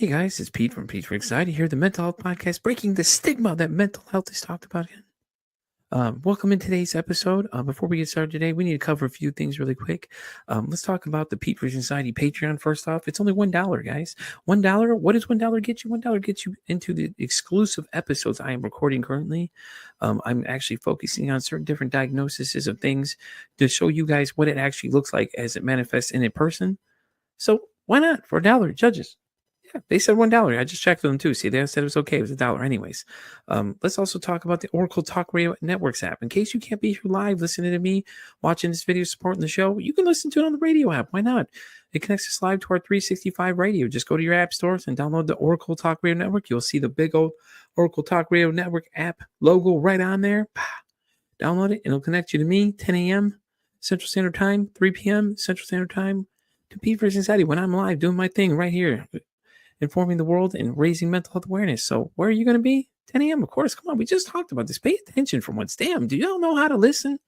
Hey guys, it's Pete from Pete for Anxiety here, the mental health podcast, breaking the stigma that mental health is talked about again. Welcome in today's episode. Before we get started today, we need to cover a few things really quick. Let's talk about the Pete for Anxiety Patreon first off. It's only $1, guys. $1. What does $1 get you? $1 gets you into the exclusive episodes I am recording currently. I'm actually focusing on certain different diagnoses of things to show you guys what it actually looks like as it manifests in a person. So why not for $1, judges? Yeah, they said $1. I just checked with them too. See, they said it was okay. It was $1 anyways. Let's also talk about the Oracle Talk Radio Networks app. In case you can't be here live listening to me, watching this video, supporting the show, you can listen to it on the radio app. Why not? It connects us live to our 365 radio. Just go to your app stores and download the Oracle Talk Radio Network. You'll see the big old Oracle Talk Radio Network app logo right on there. Download it. It'll connect you to me, 10 a.m. Central Standard Time, 3 p.m. Central Standard Time, to Pete for Anxiety when I'm live doing my thing right here, informing the world and raising mental health awareness. So where are you going to be? 10 a.m., of course. Come on, we just talked about this. Pay attention for once. Damn, do y'all know how to listen?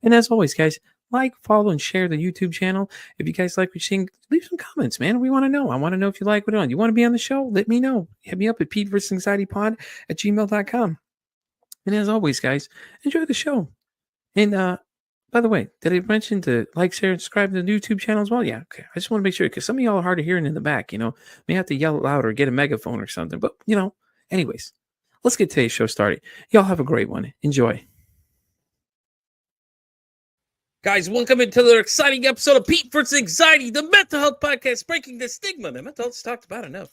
And as always, guys, like, follow, and share the YouTube channel. If you guys like what you're seeing, leave some comments, man. We want to know. I want to know if you like what you're on. You want to be on the show? Let me know. Hit me up at PeteVersusAnxietyPod@gmail.com. And as always, guys, enjoy the show. And by the way, did I mention to like, share, and subscribe to the YouTube channel as well? Yeah, okay. I just want to make sure, because some of y'all are hard of hearing in the back, may have to yell loud or get a megaphone or something. But, anyways, let's get today's show started. Y'all have a great one. Enjoy. Guys, welcome into another exciting episode of Pete versus Anxiety, the mental health podcast, breaking the stigma that mental health is talked about enough.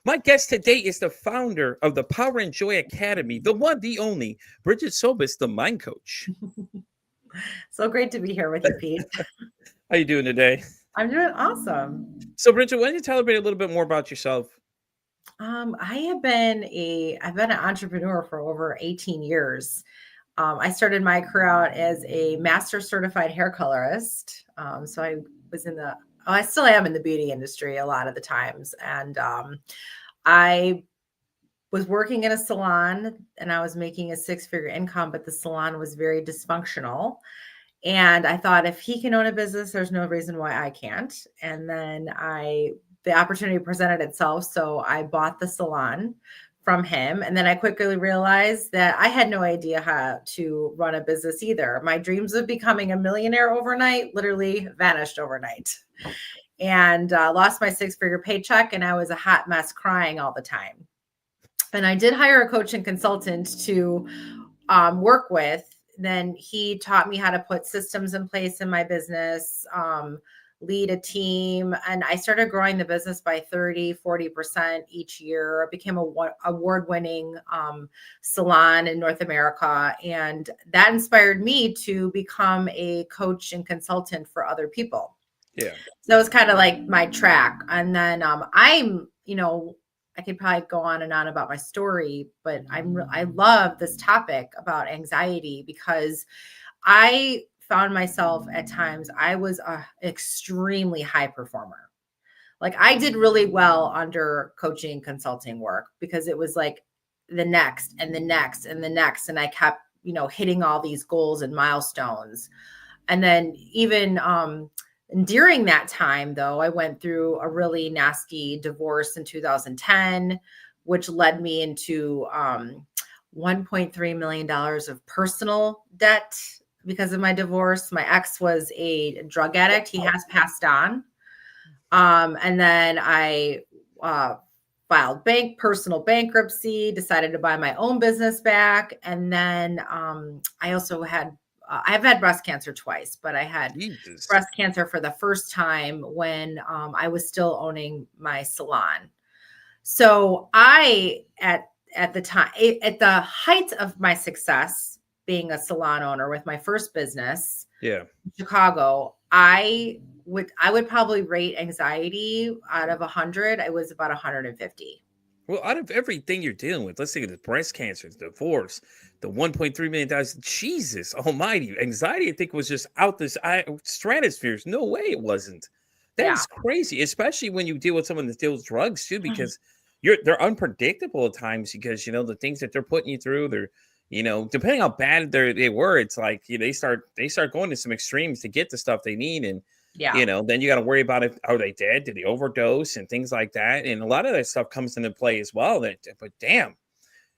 My guest today is the founder of the Power and Joy Academy, the one, the only, Brigette Sobus, the mind coach. So great to be here with you, Pete. How you doing today? I'm doing awesome. So, Brigette, why don't you tell everybody a little bit more about yourself? I've been an entrepreneur for over 18 years. I started my career out as a master certified hair colorist. So I was I still am in the beauty industry a lot of the times. And I was working in a salon and I was making a 6-figure income, but the salon was very dysfunctional. And I thought, if he can own a business, there's no reason why I can't. And then the opportunity presented itself. So I bought the salon from him. And then I quickly realized that I had no idea how to run a business either. My dreams of becoming a millionaire overnight literally vanished overnight. And lost my 6-figure paycheck. And I was a hot mess, crying all the time. And I did hire a coach and consultant to work with. Then he taught me how to put systems in place in my business, lead a team. And I started growing the business by 30-40% each year. I became an award-winning salon in North America. And that inspired me to become a coach and consultant for other people. Yeah. So it was kind of like my track. And then I could probably go on and on about my story, but I love this topic about anxiety because I found myself at times, I was an extremely high performer. Like I did really well under coaching consulting work because it was like the next and the next and the next. And I kept, hitting all these goals and milestones. And then even, and during that time, though, I went through a really nasty divorce in 2010, which led me into $1.3 million of personal debt because of my divorce. My ex was a drug addict. He has passed on. And then I filed personal bankruptcy, decided to buy my own business back. And then I also I've had breast cancer twice, but I had breast cancer for the first time when I was still owning my salon. So at the height of my success being a salon owner with my first business, in Chicago, I would probably rate anxiety out of 100. I was about 150. Well, out of everything you're dealing with, let's think of the breast cancer, the divorce, the $1.3 million. Jesus almighty. Anxiety, I think, was just out this stratosphere. No way it wasn't. That is crazy, especially when you deal with someone that deals drugs, too, because they're unpredictable at times because, the things that they're putting you through, they're, depending how bad they were, it's like they start going to some extremes to get the stuff they need. And Yeah. Then you got to worry about it. Are they dead? Did they overdose and things like that? And a lot of that stuff comes into play as well. But damn,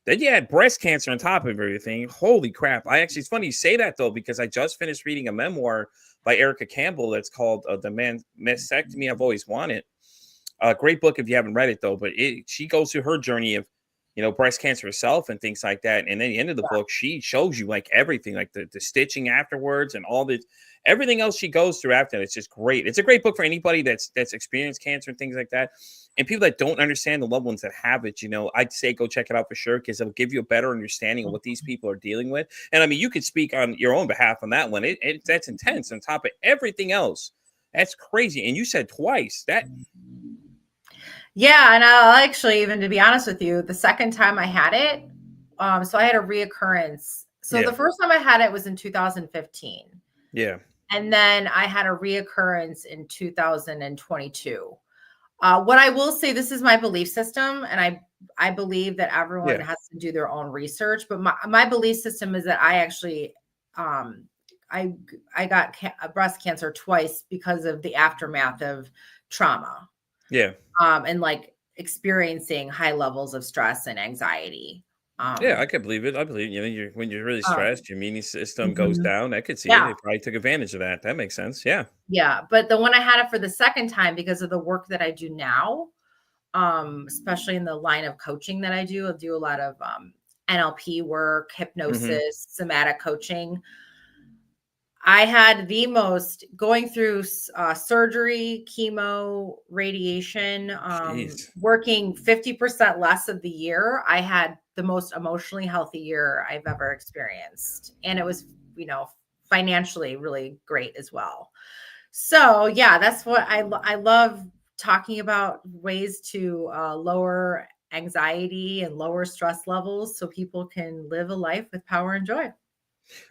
then you had breast cancer on top of everything. Holy crap. It's funny you say that though, because I just finished reading a memoir by Erica Campbell that's called The Mastectomy I've Always Wanted. Great book if you haven't read it though, but she goes through her journey of, breast cancer herself and things like that. And then the end of the book, she shows you like everything, like the stitching afterwards and all this, everything else she goes through after that. It's just great. It's a great book for anybody that's experienced cancer and things like that. And people that don't understand, the loved ones that have it, I'd say go check it out for sure, because it'll give you a better understanding of what these people are dealing with. And I mean, you could speak on your own behalf on that one. That's intense on top of everything else. That's crazy. And you said twice that. Yeah, and I'll actually, even to be honest with you, the second time I had it, so I had a reoccurrence. So the first time I had it was in 2015. Yeah. And then I had a reoccurrence in 2022. What I will say, this is my belief system, and I believe that everyone has to do their own research. But my belief system is that I actually, I got breast cancer twice because of the aftermath of trauma. Yeah. And like experiencing high levels of stress and anxiety. I could believe it. I believe, when you're really stressed, your immune system goes down. I could see it. They probably took advantage of that. That makes sense. Yeah. Yeah. But the one I had it for the second time, because of the work that I do now, especially in the line of coaching that I do a lot of NLP work, hypnosis, somatic coaching. I had the most, going through surgery, chemo, radiation, working 50% less of the year. I had the most emotionally healthy year I've ever experienced. And it was, financially really great as well. So yeah, that's what I love talking about, ways to lower anxiety and lower stress levels so people can live a life with power and joy.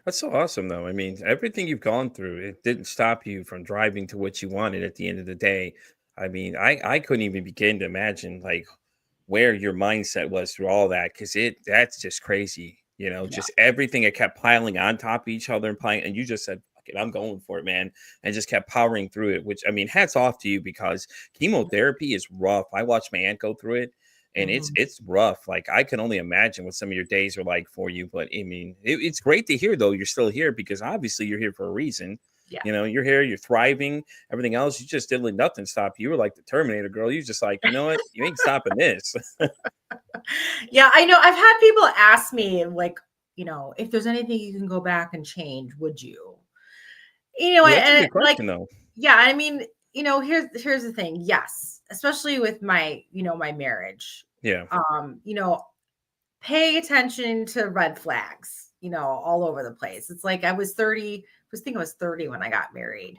That's so awesome, though. I mean, everything you've gone through, it didn't stop you from driving to what you wanted at the end of the day. I mean, I couldn't even begin to imagine like where your mindset was through all that, because that's just crazy. Just everything that kept piling on top of each other and piling, and you just said, "Fuck it, I'm going for it, man," and just kept powering through it. Which, I mean, hats off to you, because chemotherapy is rough. I watched my aunt go through it. And it's rough. Like, I can only imagine what some of your days are like for you. But I mean, it's great to hear, though, you're still here, because obviously you're here for a reason. Yeah. You're here, you're thriving, everything else. You just didn't let nothing stop you. You were like the Terminator girl. You just like, you know what? You ain't stopping this. Yeah, I know. I've had people ask me, like, if there's anything you can go back and change, would you? Well, that's a good question, though. Yeah, I mean, here's the thing. Yes, especially with my, my marriage. Yeah. Pay attention to red flags, all over the place. It's like I was 30 when I got married.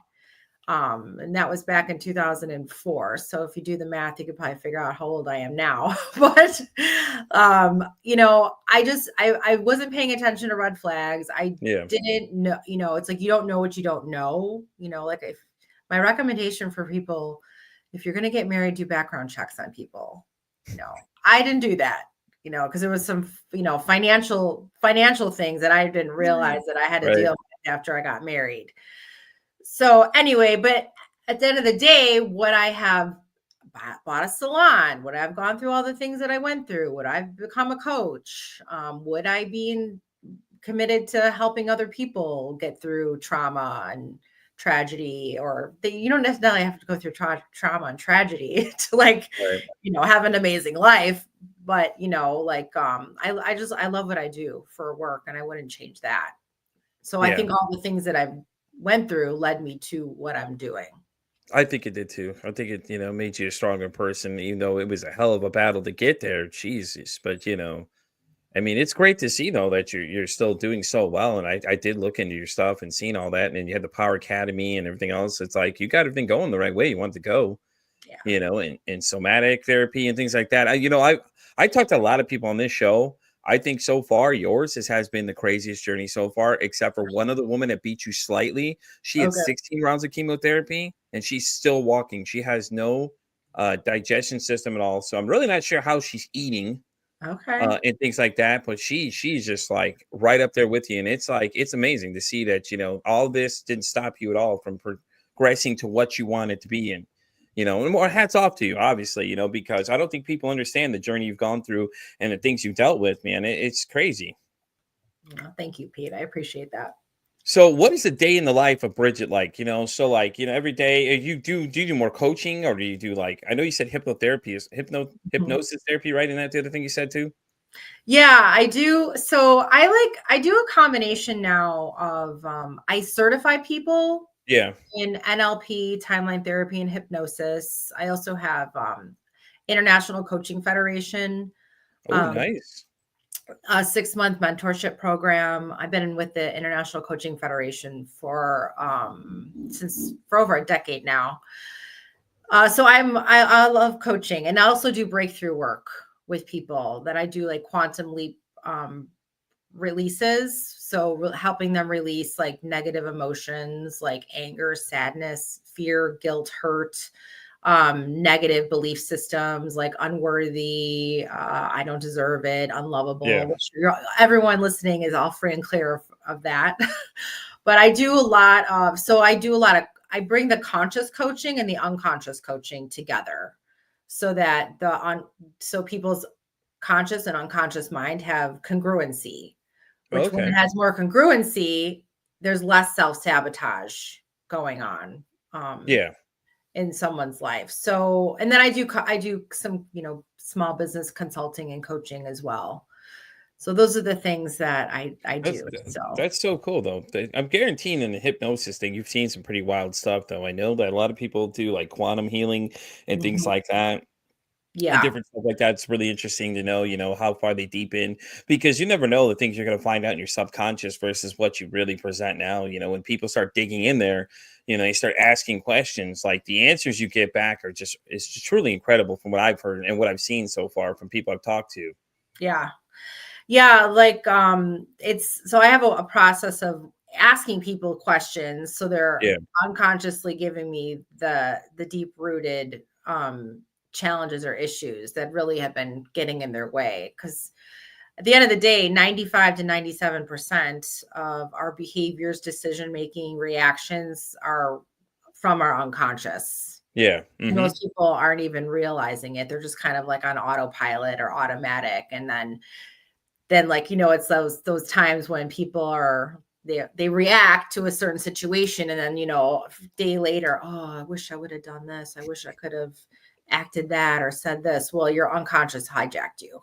And that was back in 2004. So if you do the math, you could probably figure out how old I am now. But, I wasn't paying attention to red flags. I didn't know, it's like, you don't know what you don't know, like if my recommendation for people, if you're going to get married, do background checks on people. I didn't do that, because there was some, financial things that I didn't realize that I had to deal with after I got married. So anyway, but at the end of the day, would I have bought a salon? Would I have gone through all the things that I went through? Would I have become a coach? Would I be committed to helping other people get through trauma and tragedy? Or you don't necessarily have to go through trauma and tragedy to have an amazing life. But I love what I do for work, and I wouldn't change that. So I think all the things that I've went through led me to what I'm doing. I think it did too. I think it, made you a stronger person, even though it was a hell of a battle to get there. Jesus. But, I mean, it's great to see, though, that you're still doing so well. And I did look into your stuff and seen all that. And you had the Power Academy and everything else. It's like you got everything going the right way you want to go, and somatic therapy and things like that. I talked to a lot of people on this show. I think so far yours has been the craziest journey so far, except for one other woman that beat you slightly. She had 16 rounds of chemotherapy and she's still walking. She has no digestion system at all. So I'm really not sure how she's eating and things like that. But she's just like right up there with you. And it's like, it's amazing to see that, all this didn't stop you at all from progressing to what you want it to be in. And more hats off to you, obviously, because I don't think people understand the journey you've gone through and the things you've dealt with, man. It's crazy. Thank you, Pete. I appreciate that. So what is a day in the life of Brigette like? Every day do you do more coaching, or do you do, like, I know you said hypnotherapy is hypnosis therapy, right? And that's the other thing you said too? Yeah, I do. So I do a combination now of I certify people Yeah. in NLP, timeline therapy, and hypnosis. I also have International Coaching Federation, Oh, nice. a 6-month mentorship program. I've been with the International Coaching Federation for over a decade now. So I love coaching, and I also do breakthrough work with people that I do, like quantum leap releases. So helping them release like negative emotions like anger, sadness, fear, guilt, hurt, negative belief systems like unworthy, I don't deserve it, Yeah. unlovable, which everyone listening is all free and clear of that. But I do a lot of, I bring the conscious coaching and the unconscious coaching together so that so people's conscious and unconscious mind have congruency, which when it Okay. has more congruency, there's less self-sabotage going on Yeah. in someone's life. So, and then I do some, small business consulting and coaching as well. So those are the things that I That's do. So that's so cool though. I'm guaranteeing in the hypnosis thing, you've seen some pretty wild stuff though. I know that a lot of people do like quantum healing and things mhm. like that. And Yeah. different stuff like that. It's really interesting to know, how far they deep in, because you never know the things you're going to find out in your subconscious versus what you really present now. When people start digging in there, you start asking questions, like the answers you get back it's just truly incredible from what I've heard and what I've seen so far from people I've talked to. Yeah. Yeah. Like, so I have a process of asking people questions. So they're Yeah. unconsciously giving me the deep rooted, challenges or issues that really have been getting in their way. Cause at the end of the day, 95 to 97% of our behaviors, decision making, reactions are from our unconscious. Yeah. Hmm. Most people aren't even realizing it. They're just kind of like on autopilot or automatic. And then like, it's those times when people they react to a certain situation, and then, a day later, oh, I wish I would have done this. I wish I could have acted that or said this. Well, your unconscious hijacked you.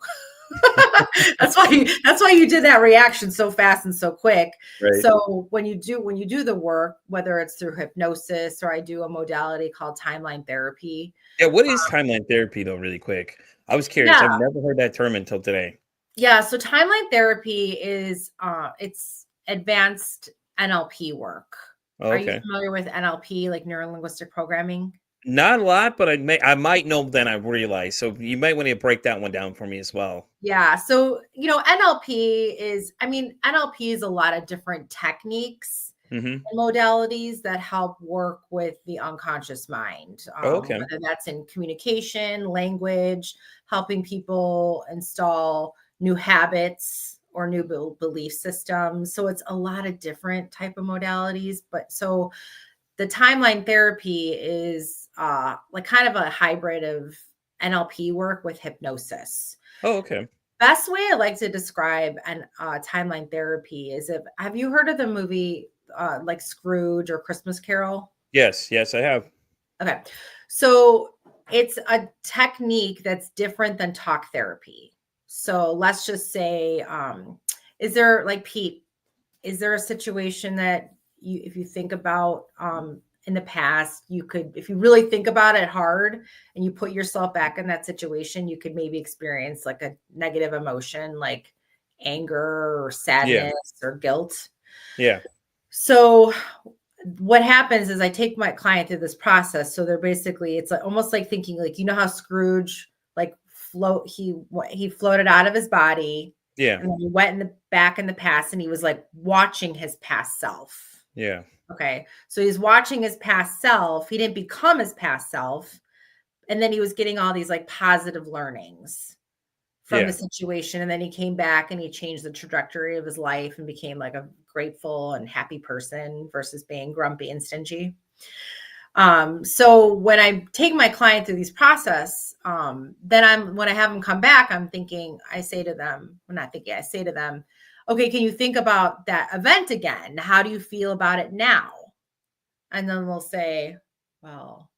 That's why you did that reaction so fast and so quick. Right. So when you do the work, whether it's through hypnosis or I do a modality called timeline therapy. Yeah. What is timeline therapy though? Really quick. I was curious. Yeah. I've never heard that term until today. Yeah. So timeline therapy is it's advanced NLP work. Oh, Are you okay. familiar with NLP, like neuro linguistic programming? Not a lot, but I might know than I realize. So you might want to break that one down for me as well. Yeah. So, NLP is a lot of different techniques Hmm. and modalities that help work with the unconscious mind, Oh, okay. whether that's in communication, language, helping people install new habits or new belief systems. So it's a lot of different type of modalities. But so the timeline therapy is like kind of a hybrid of NLP work with hypnosis. Oh, okay. Best way I like to describe an timeline therapy is, have you heard of the movie like Scrooge or Christmas Carol? Yes, yes, I have. Okay. So it's a technique that's different than talk therapy. So let's just say, is there, like, Pete, is there a situation that if you think about in the past, you could, if you really think about it hard and you put yourself back in that situation, you could maybe experience like a negative emotion like anger or Yeah, sadness or guilt. yeah, So what happens is I take my client through this process. So they're basically, it's like almost like thinking, like, how Scrooge like he floated out of his body, yeah, and then he went in the back in the past, and he was like watching his past self. yeah, Okay. So he's watching his past self. He didn't become his past self. And then he was getting all these like positive learnings from the yeah. situation. And then he came back and he changed the trajectory of his life and became like a grateful and happy person versus being grumpy and stingy. So when I take my client through these process, then when I have them come back, I say to them, okay, can you think about that event again? How do you feel about it now? And then they'll say, well,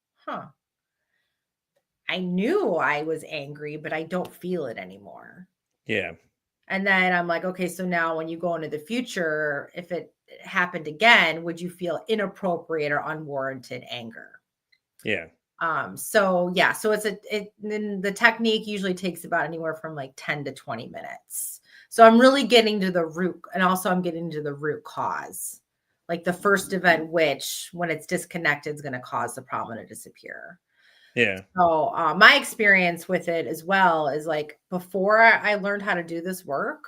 I knew I was angry, but I don't feel it anymore. Yeah. And then I'm like, okay, so now when you go into the future, if it happened again, would you feel inappropriate or unwarranted anger? Yeah. So then the technique usually takes about anywhere from like 10 to 20 minutes. So I'm really getting to the root, and also I'm getting to the root cause, like the first event, which when it's disconnected is going to cause the problem to disappear. Yeah. So my experience with it as well is like before I learned how to do this work,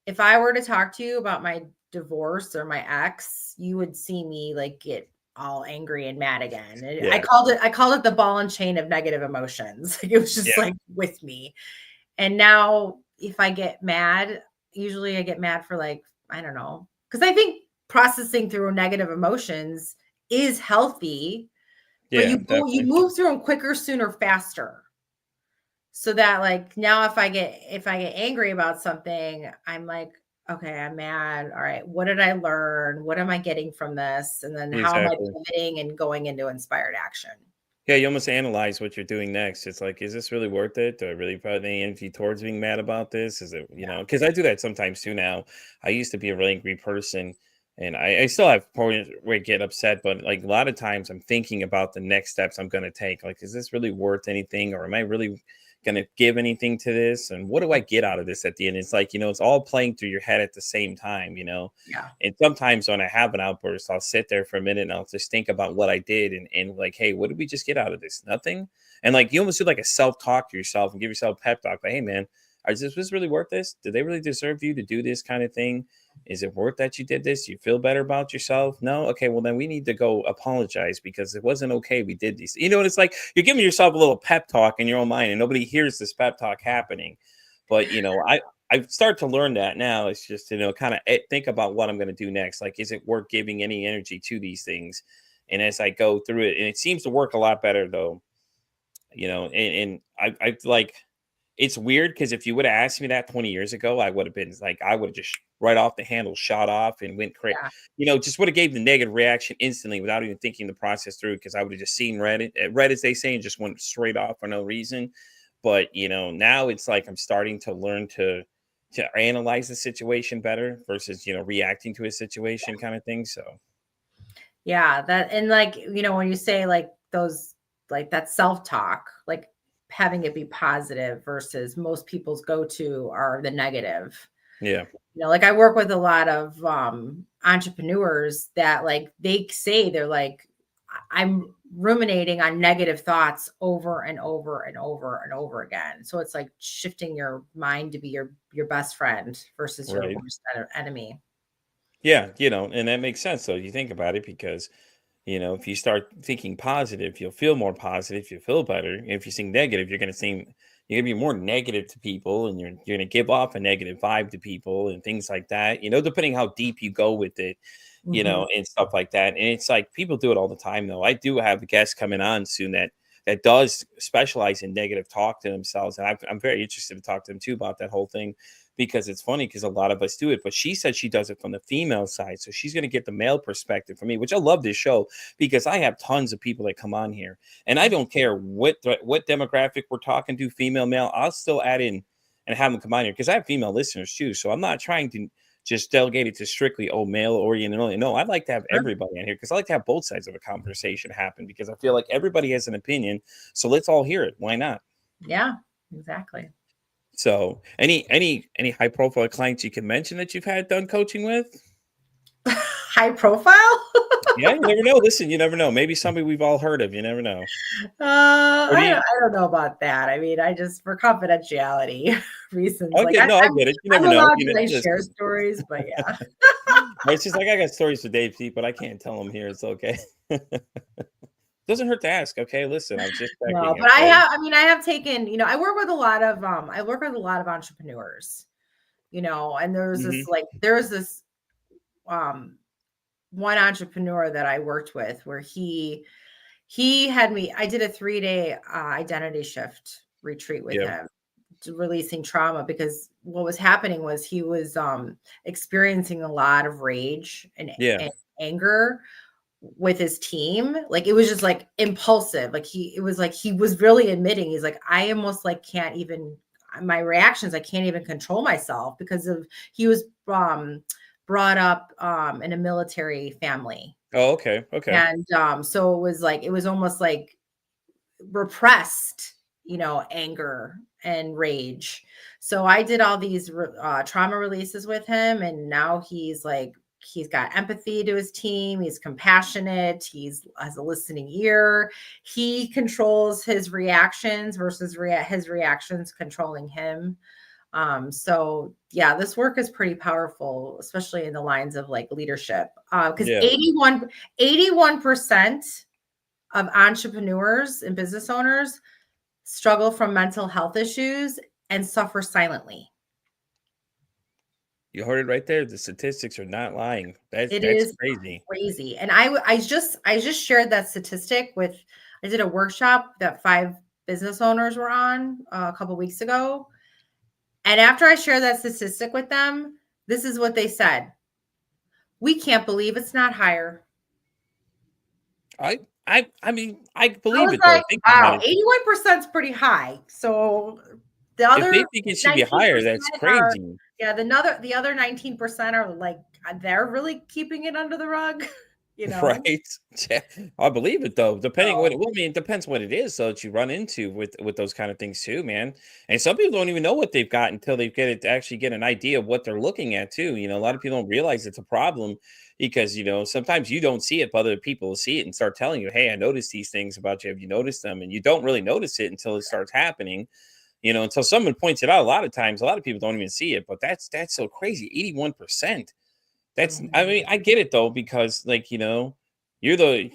if I were to talk to you about my divorce or my ex, you would see me like get all angry and mad again. Yeah. I called it the ball and chain of negative emotions. Like it was just like with me. And now if I get mad, usually I get mad for like, I don't know, because I think processing through negative emotions is healthy, but Yeah. you Definitely. move through them quicker, sooner, faster. So that like now if I get angry about something, I'm like, okay, I'm mad. All right, what did I learn? What am I getting from this? And then how am I Exactly. pivoting and going into inspired action? Yeah, you almost analyze what you're doing next. It's like, is this really worth it? Do I really put any energy towards being mad about this? Is it, because I do that sometimes too now. I used to be a really angry person and I still have points where I get upset, but like a lot of times I'm thinking about the next steps I'm going to take. Like, is this really worth anything? Or am I really going to give anything to this? And what do I get out of this at the end? It's like, it's all playing through your head at the same time. Yeah. And sometimes when I have an outburst, I'll sit there for a minute and I'll just think about what I did and like, hey, what did we just get out of this? Nothing. And like you almost do like a self-talk to yourself and give yourself a pep talk. Like, hey man, is this really worth this? Did they really deserve you to do this kind of thing? Is it worth that you did this? Do you feel better about yourself? No? Okay, well then we need to go apologize because it wasn't okay. We did these. And it's like you're giving yourself a little pep talk in your own mind and nobody hears this pep talk happening. But I start to learn that now. It's just, kind of think about what I'm going to do next. Like, is it worth giving any energy to these things? And as I go through it, and it seems to work a lot better though, and I like, it's weird because if you would have asked me that 20 years ago, I would have been like, I would have just right off the handle shot off and went crazy. Yeah. Just would have gave the negative reaction instantly without even thinking the process through because I would have just seen read as they say, and just went straight off for no reason. But now it's like I'm starting to learn to analyze the situation better versus reacting to a situation kind of thing. So Yeah. That, and like, when you say like those, like that self-talk, like having it be positive versus most people's go-to are the negative. yeah, Like I work with a lot of entrepreneurs that like they say they're like, I'm ruminating on negative thoughts over and over and over and over again. So it's like shifting your mind to be your best friend versus your right, worst enemy. yeah, and that makes sense. So you think about it because if you start thinking positive, you'll feel more positive, you'll feel better. If you think negative, you're gonna be more negative to people and you're gonna give off a negative vibe to people and things like that, depending how deep you go with it, Mhm. and stuff like that. And it's like people do it all the time though. I do have a guest coming on soon that does specialize in negative talk to themselves. And I'm very interested to talk to them too about that whole thing because it's funny because a lot of us do it. But she said she does it from the female side. So she's going to get the male perspective from me, which I love this show because I have tons of people that come on here and I don't care what demographic we're talking to, female, male, I'll still add in and have them come on here because I have female listeners too. So I'm not trying to just delegate it to strictly male oriented only. No, I'd like to have Sure. everybody on here because I like to have both sides of a conversation happen because I feel like everybody has an opinion. So let's all hear it. Why not? Yeah, exactly. So any high profile clients you can mention that you've had done coaching with? High profile? Yeah, you never know. Listen, you never know. Maybe somebody we've all heard of. You never know. Or do you? I don't know about that. I mean, I just for confidentiality reasons, I like get no, I get it. You I'm never know. allowed to like share Listen, stories, but yeah. it's just like I got stories for Dave Pete, but I can't tell them here. It's okay. Doesn't hurt to ask. Okay, listen, I'm just No, checking. but Okay. I have taken, I work with a lot of entrepreneurs, and Hmm. there's this um one entrepreneur that I worked with where he had me, I did a 3-day identity shift retreat with Yeah. him, releasing trauma, because what was happening was he was experiencing a lot of rage Yeah. and anger with his team. Like it was just like impulsive. Like it was like he was really admitting, he's like, I almost like can't even, my reactions, I can't even control myself, because of, he was brought up in a military family. Oh, okay. Okay. And so it was almost like repressed, anger and rage. So I did all these trauma releases with him, and now he's got empathy to his team. He's compassionate. He's has a listening ear. He controls his reactions versus his reactions controlling him. So yeah, this work is pretty powerful, especially in the lines of like leadership. Because Yeah. 81% of entrepreneurs and business owners struggle from mental health issues and suffer silently. You heard it right there. The statistics are not lying. It That's is crazy. crazy. And I just shared that statistic with, I did a workshop that 5 business owners were on a couple weeks ago. And after I shared that statistic with them, this is what they said. We can't believe it's not higher. I mean, I I believe was it though. like, Think about wow, it. 81% is pretty high. So the If they other think it should be 19% higher, that's are, crazy. yeah, the other 19% are like, they're really keeping it under the rug, you know? Right? Yeah, I believe it though. Depending what So, it, well, I mean, it depends what it is, so that you run into with those kind of things too, man. And some people don't even know what they've got until they get it to actually get an idea of what they're looking at too. A lot of people don't realize it's a problem because sometimes you don't see it, but other people will see it and start telling you, "Hey, I noticed these things about you. Have you noticed them?" And you don't really notice it until it starts happening. Until someone points it out. A lot of times, a lot of people don't even see it, but that's so crazy. 81%. I mhm. mean, I get it though, because like, you're doing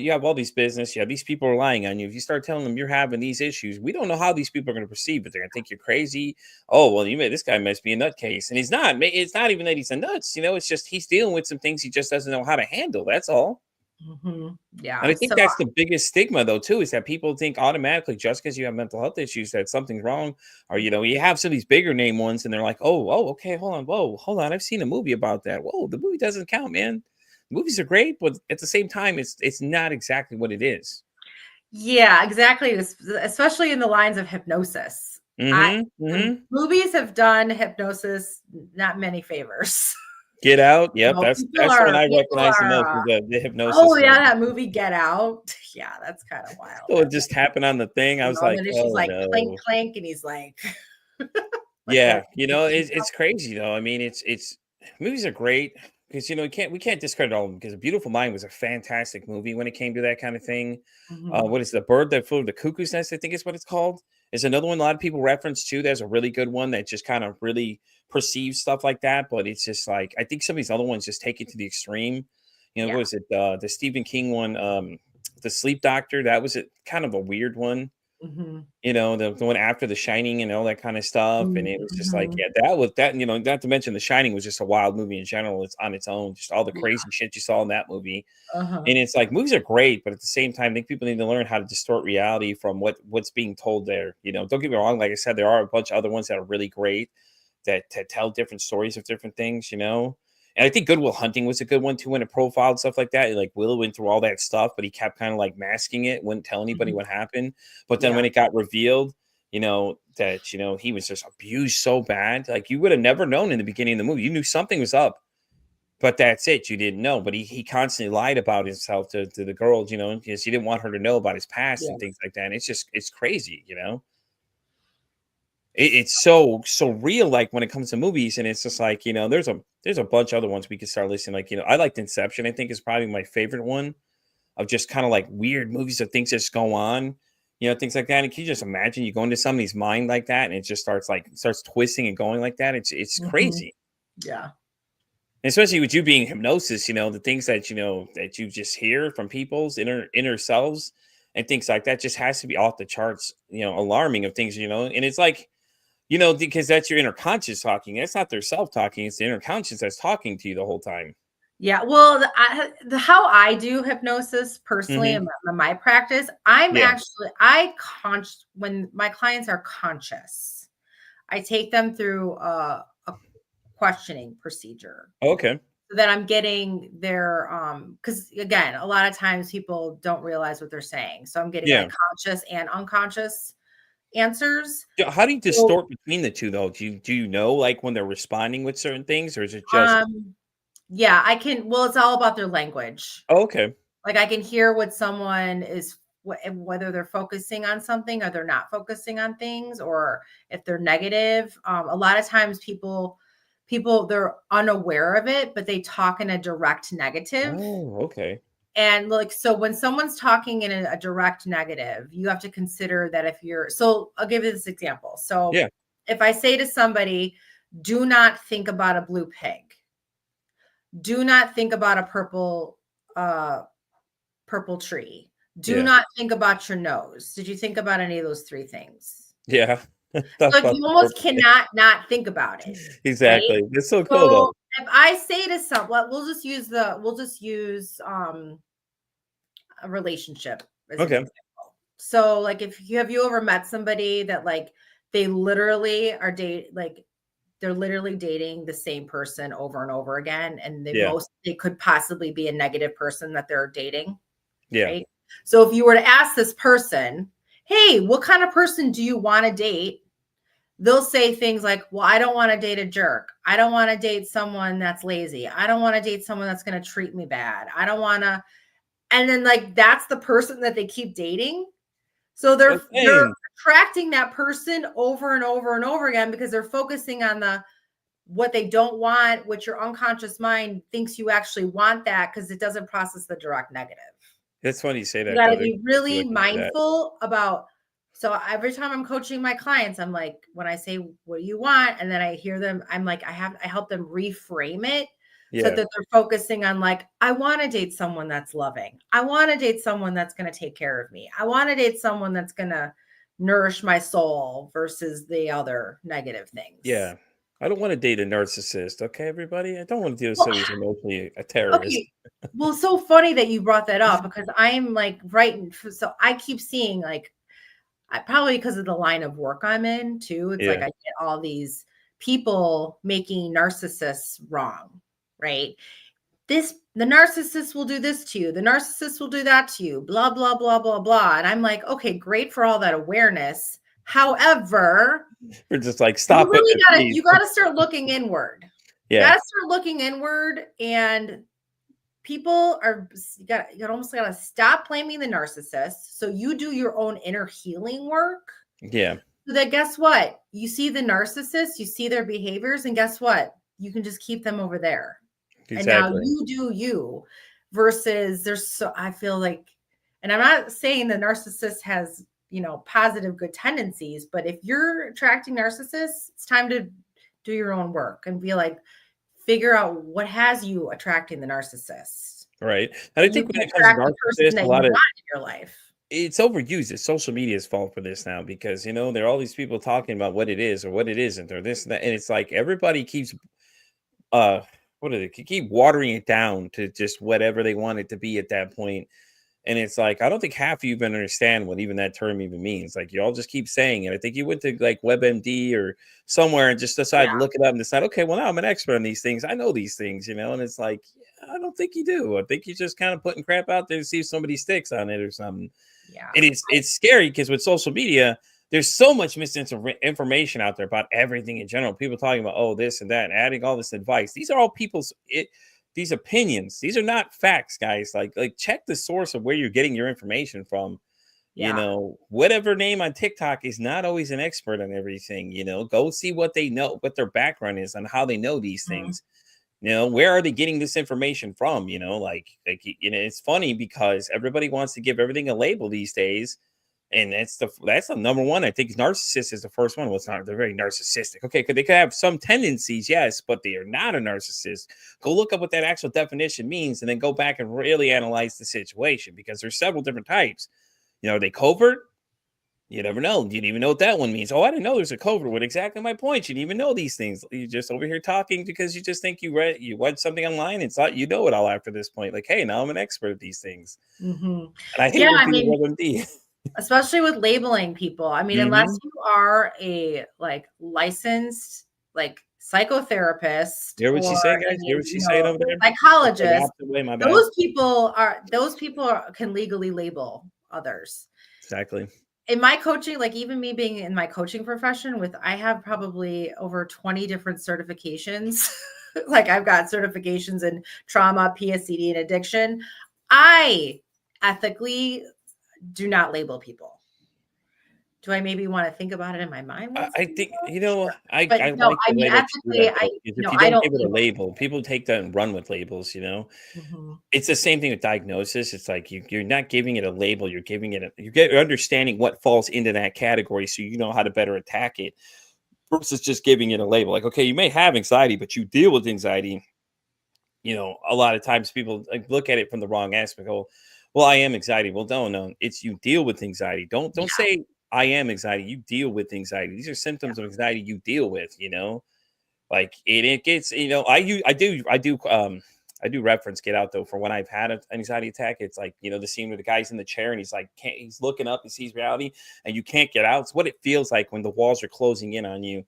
you have all these business, you have these people relying on you. If you start telling them you're having these issues, we don't know how these people are going to perceive it. They're going to think you're crazy. Oh, well, this guy must be a nutcase. And he's not. It's not even that he's a nuts, it's just he's dealing with some things he just doesn't know how to handle. That's all. And Yeah. I think So that's the biggest stigma, though, too, is that people think automatically just because you have mental health issues that something's wrong, or you have some of these bigger name ones, and they're like, oh, okay, hold on, whoa, hold on, I've seen a movie about that. Whoa, the movie doesn't count, man. Movies are great, but at the same time, it's not exactly what it is. yeah, exactly. Especially in the lines of hypnosis. I Mm-hmm. The Mm-hmm. movies have done hypnosis not many favors. Get Out. Yep, People that's the one are I people recognize the most. are Is the hypnosis oh one. yeah, that movie Get Out. Yeah, that's kind of wild. So it just happened on the thing. I was And like, then she's oh like clink no. clink, and he's like, like what? Yeah, it's crazy though. I mean, it's movies are great because we can't discredit all of them because A Beautiful Mind was a fantastic movie when it came to that kind of thing. Mhm. What is The Bird That Flew the Cuckoo's Nest? I think is what it's called. Is another one a lot of people reference too. There's a really good one that just kind of really perceives stuff like that, but it's just like I think some of these other ones just take it to the extreme. Yeah. What was it? The Stephen King one, The Sleep Doctor. That was kind of a weird one. Mhm. The one after The Shining and all that kind of stuff, and it was just like, Mhm. yeah, that was that, not to mention The Shining was just a wild movie in general. It's on its own, just all the Yeah. crazy shit you saw in that movie. Uh-huh. And it's like movies are great, but at the same time, I think people need to learn how to distort reality from what's being told there. Don't get me wrong, like I said, there are a bunch of other ones that are really great that tell different stories of different things. And I think Good Will Hunting was a good one too, when it profiled stuff like that. Like Will went through all that stuff, but he kept kind of like masking it, wouldn't tell anybody Mhm. what happened. But then Yeah. when it got revealed, that he was just abused so bad, like you would have never known in the beginning of the movie. You knew something was up, but that's it. You didn't know. But he constantly lied about himself to the girls, because he didn't want her to know about his past and things Yes. like that. And it's crazy. It's so real, like when it comes to movies, and it's just like there's a bunch of other ones we could start listing. Like I liked Inception. I think is probably my favorite one of just kind of like weird movies of things that just go on, things like that. And can you just imagine you go into somebody's mind like that, and it just starts twisting and going like that? It's Mhm. crazy. Yeah. And especially with you being hypnosis, the things that you just hear from people's inner selves and things like that just has to be off the charts, alarming of things. And it's like, because that's your inner conscious talking. That's not their self talking. It's the inner conscious that's talking to you the whole time. Yeah, well, how I do hypnosis personally Hmm. in my practice, I'm Yeah. actually when my clients are conscious, I take them through a questioning procedure Okay. so that I'm getting their because again, a lot of times people don't realize what they're saying, so I'm getting Yeah. like conscious and unconscious answers. Yeah, how do you So, distort between the two though? Do you know like when they're responding with certain things, or is it just um, yeah, I can. Well, it's all about their language. oh, okay? Like I can hear what someone is whether they're focusing on something or they're not focusing on things or if they're negative. A lot of times people they're unaware of it, but they talk in a direct negative. Oh, okay. And like so when someone's talking in a direct negative, you have to consider that if you're so I'll give you this example. So Yeah. if I say to somebody, do not think about a blue pig, do not think about a uh purple tree. Do Yeah. not think about your nose. Did you think about any of those 3 things? Yeah. Thought Like, about you the almost purple thing. cannot not think about it, right? Exactly. That's so cool though. So, if I say to someone we'll just use, a relationship as an Okay. example. So, like, if you have you ever met somebody that, like, they literally are they're literally dating the same person over and over again, and Yeah. they could possibly be a negative person that they're dating? Yeah. Right? So if you were to ask this person, hey, what kind of person do you want to date? They'll say things like, well, I don't want to date a jerk. I don't want to date someone that's lazy. I don't want to date someone that's going to treat me bad. I don't want to. And then like that's the person that they keep dating. So they're Okay. attracting that person over and over and over again because they're focusing on the what they don't want, which your unconscious mind thinks you actually want that because it doesn't process the direct negative. That's funny you say You that got though. to There's be people really that can do that. mindful about. So every time I'm coaching my clients, I'm like, when I say, what do you want? And then I hear them, I'm like, I help them reframe it so that Yeah. they're focusing on like, I want to date someone that's loving. I want to date someone that's going to take care of me. I want to date someone that's going to nourish my soul versus the other negative things. Yeah. I don't want to date a narcissist. Okay, everybody. I don't want to deal with Well, somebody who's emotionally a terrorist. okay. Well, so funny that you brought that up because I'm like, right. So I keep seeing like, probably because of the line of work I'm in too. It's like Yeah. I get all these people making narcissists wrong, right? The narcissist will do this to you. The narcissist will do that to you, blah, blah, blah, blah, blah. And I'm like, okay, great for all that awareness. However, We're just like, stop it, please. you gotta start looking inward. You Yeah. gotta start looking inward and people are you almost gotta stop blaming the narcissist. So you do your own inner healing work. Yeah. So that guess what? You see the narcissist, you see their behaviors, and guess what? You can just keep them over there. And now Exactly. you do you versus I feel like, and I'm not saying the narcissist has, positive good tendencies, but if you're attracting narcissists, it's time to do your own work and be like, figure out what has you attracting the narcissist. Right. And I You think can when it comes to attract the person narcissists, a that you lot want of in your life. it's overused. It's social media's fault for this now because there are all these people talking about what it is or what it isn't or this and that. And it's like everybody keeps uh what do they keep watering it down to just whatever they want it to be at that point. And it's like I don't think half of you even understand what even that term even means. Like you all just keep saying it. I think you went to like WebMD or somewhere and just decided to Yeah. look it up and decide, okay, well now I'm an expert on these things. I know these things, and it's like, yeah, I don't think you do. I think you're just kind of putting crap out there to see if somebody sticks on it or something. Yeah. And it's scary because with social media, there's so much misinformation out there about everything in general. People talking about this and that, and adding all this advice. These are all these opinions. These are not facts, guys. Like check the source of where you're getting your information from. Yeah. Whatever name on TikTok is not always an expert on everything. Go see what they know, what their background is, on how they know these Mhm. things. Where are they getting this information from? It's funny because everybody wants to give everything a label these days. And that's the number one. I think narcissist is the first one. Well, it's not, they're very narcissistic. Okay, because they could have some tendencies, yes, but they are not a narcissist. Go look up what that actual definition means and then go back and really analyze the situation because there's several different types. Are they covert? You never know. You didn't even know what that one means. Oh, I didn't know there's a code word. Exactly my point. You didn't even know these things. You're just over here talking because you just think you read something online and thought you know it all after this point. Like, hey, now I'm an expert at these things. Hmm. And I hate Yeah, when I people mean, rub them deep. especially with labeling people. I mean, unless Hmm. you are a like licensed like psychotherapist Hear what or she's saying, a, guys? Hear what she's saying over there? I said the psychologist, opposite way, my bad. those people can legally label others. Exactly. In my coaching, like even me being in my coaching profession with, I have probably over 20 different certifications. Like I've got certifications in trauma, PSCD, and addiction. I ethically do not label people. Do I maybe want to think about it in my mind I once? I in a think, while? you know, Sure. I But I no, like I the mean, way that you do ethically, that, though, because if you I don't don't give it a label. label, people take that and run with labels, Mhm. It's the same thing with diagnosis. It's like you're not giving it a label, you're giving it a you're understanding what falls into that category so you know how to better attack it versus just giving it a label. Like, okay, you may have anxiety, but you deal with anxiety. A lot of times people like look at it from the wrong aspect. Oh, well, I am anxiety. Well, no. It's you deal with anxiety. Don't Yeah, say I am anxiety. You deal with anxiety. These are yeah. symptoms of anxiety you deal with. Like it gets, I do reference Get Out though for when I've had an anxiety attack. It's like, the scene where the guy's in the chair and he's like, can't, he's looking up, he sees reality and you can't get out. It's what it feels like when the walls are closing in on you.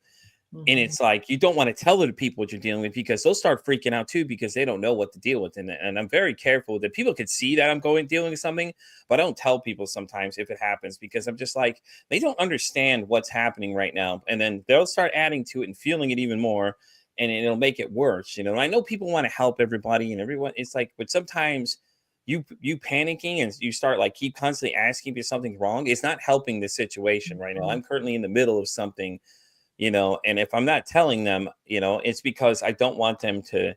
And Mhm. it's like you don't want to tell other people what you're dealing with because they'll start freaking out too because they don't know what to deal with. And I'm very careful that people can see that I'm dealing with something, but I don't tell people sometimes if it happens because I'm just like they don't understand what's happening right now, and then they'll start adding to it and feeling it even more, and it'll make it worse. And I know people want to help everybody and everyone. It's like, but sometimes you panicking and you start like keep constantly asking if something's wrong. It's not helping the situation right now. Mhm. I'm currently in the middle of something, and if I'm not telling them, it's because I don't want them to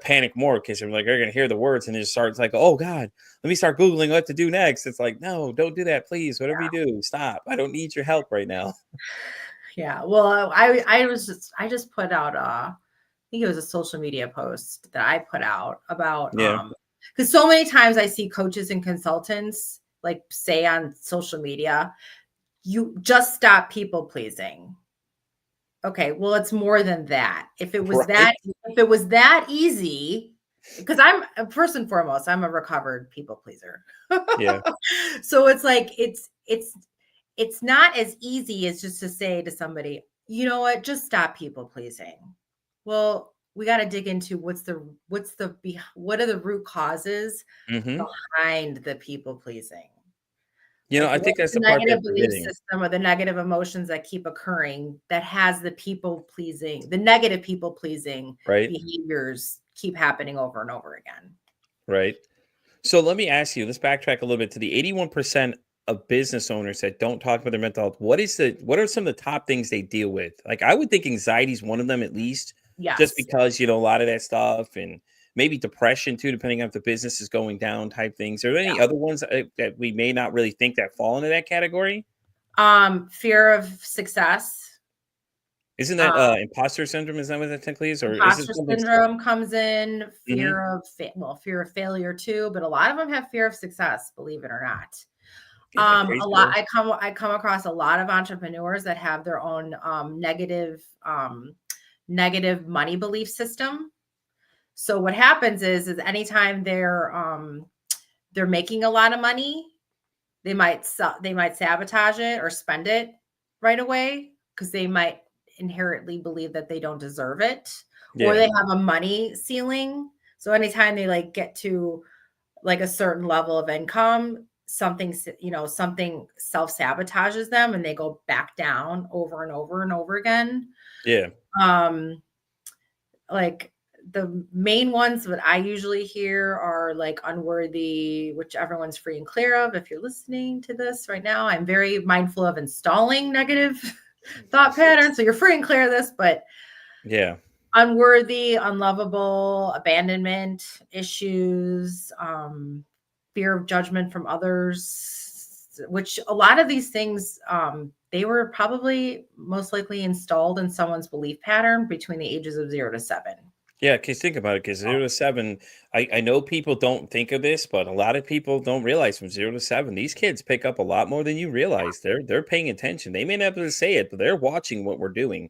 panic more because they're gonna hear the words and it just starts like, oh God, let me start Googling what to do next. It's like, no, don't do that, please. Whatever you do, stop. I don't need your help right now. Yeah. Well, I just put out I think it was a social media post that I put out about Yeah. because so many times I see coaches and consultants like say on social media, you just stop people pleasing. Okay, well, it's more than that. Right. If it was that easy, because I'm first and foremost, I'm a recovered people pleaser. Yeah. So it's like it's not as easy as just to say to somebody, you know what, just stop people pleasing. Well, we got to dig into what are the root causes Hmm. behind the people pleasing. I think What's that's the the part they're negative belief forgetting. system or the negative emotions that keep occurring that has the negative people pleasing Right. behaviors keep happening over and over again? Right. So let me ask you, let's backtrack a little bit to the 81% of business owners that don't talk about their mental health. What are some of the top things they deal with? Like I would think anxiety is one of them at least, just Yes. because, a lot of that stuff and maybe depression too, depending on if the business is going down type things. Are there any other ones that we may not really think that fall into that category? Fear of success. Isn't that Um, imposter syndrome? Is that what that technically is? Or is it Imposter something? syndrome comes in, Hmm. fear of failure too, but a lot of them have fear of success, believe it or not. Is that crazy A lot though? I come across a lot of entrepreneurs that have their own negative money belief system. So what happens is anytime they're making a lot of money, they might sabotage it or spend it right away because they might inherently believe that they don't deserve it, or Yeah. they have a money ceiling. So anytime they like get to like a certain level of income, something self sabotages them and they go back down over and over and over again. Yeah. Um, like the main ones that I usually hear are like unworthy, which everyone's free and clear of. If you're listening to this right now, I'm very mindful of installing negative thought patterns. So you're free and clear of this, but Yeah. unworthy, unlovable, abandonment issues, fear of judgment from others, which a lot of these things, they were probably most likely installed in someone's belief pattern between the ages of 0 to 7. Yeah, because think about it, because 0 to 7, I know people don't think of this, but a lot of people don't realize from 0 to 7, these kids pick up a lot more than you realize. They're paying attention. They may not be able to say it, but they're watching what we're doing.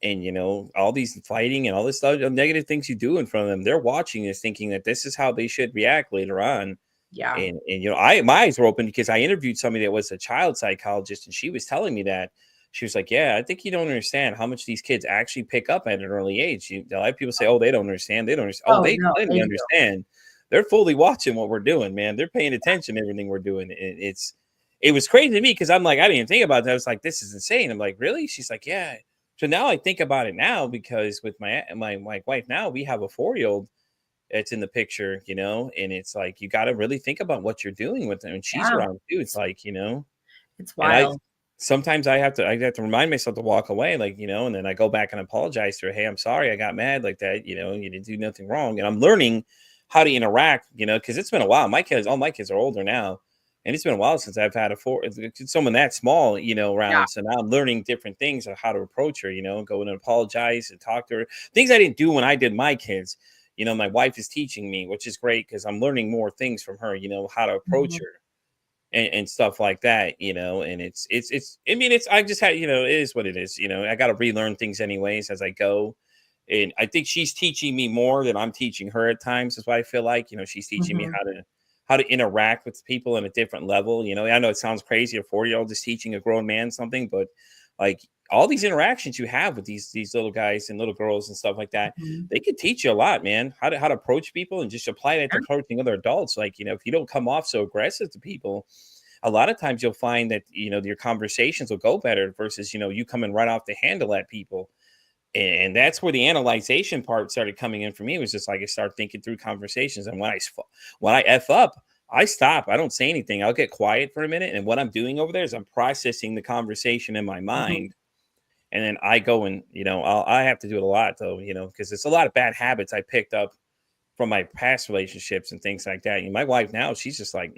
And all these fighting and all this stuff, negative things you do in front of them, they're watching this thinking that this is how they should react later on. Yeah. And I my eyes were open because I interviewed somebody that was a child psychologist, and she was telling me that. She was like, "Yeah, I think you don't understand how much these kids actually pick up at an early age." A lot of people say, "Oh, they don't understand. They don't understand." Oh, Oh they no, clearly they do. understand. They're fully watching what we're doing, man. They're paying attention to everything we're doing. It was crazy to me because I'm like, I didn't even think about that. I was like, this is insane. I'm like, really? She's like, yeah. So now I think about it now because with my wife now, we have a 4-year-old that's in the picture, and it's like you got to really think about what you're doing with them. And she's Yeah, around too. It's like, it's and I wild. sometimes I have to remind myself to walk away, like, and then I go back and apologize to her. Hey, I'm sorry I got mad like that. You didn't do nothing wrong. And I'm learning how to interact, because it's been a while. All my kids are older now. And it's been a while since I've had someone that small, Yeah. around. So now I'm learning different things of how to approach her, go and apologize and talk to her. Things I didn't do when I did my kids. My wife is teaching me, which is great because I'm learning more things from her, how to approach Mhm. her and stuff like that, and it's I mean, I just had, it is what it is, I got to relearn things anyways as I go. And I think she's teaching me more than I'm teaching her at times. Is what I feel like, she's teaching me Mhm. how to interact with people on a different level. I know it sounds crazy, a 4-year-old is teaching a grown man something, but like all these interactions you have with these little guys and little girls and stuff like that, Mhm. they could teach you a lot, man. How to approach people and just apply that to Yeah. approaching other adults. Like, if you don't come off so aggressive to people, a lot of times you'll find that your conversations will go better versus you coming right off the handle at people. And that's where the analyzation part started coming in for me. It was just like I start thinking through conversations, and when I f up, I stop. I don't say anything. I'll get quiet for a minute, and what I'm doing over there is I'm processing the conversation in my Mhm. mind, and then I go and I have to do it a lot though, because it's a lot of bad habits I picked up from my past relationships and things like that. My wife now, she's just like,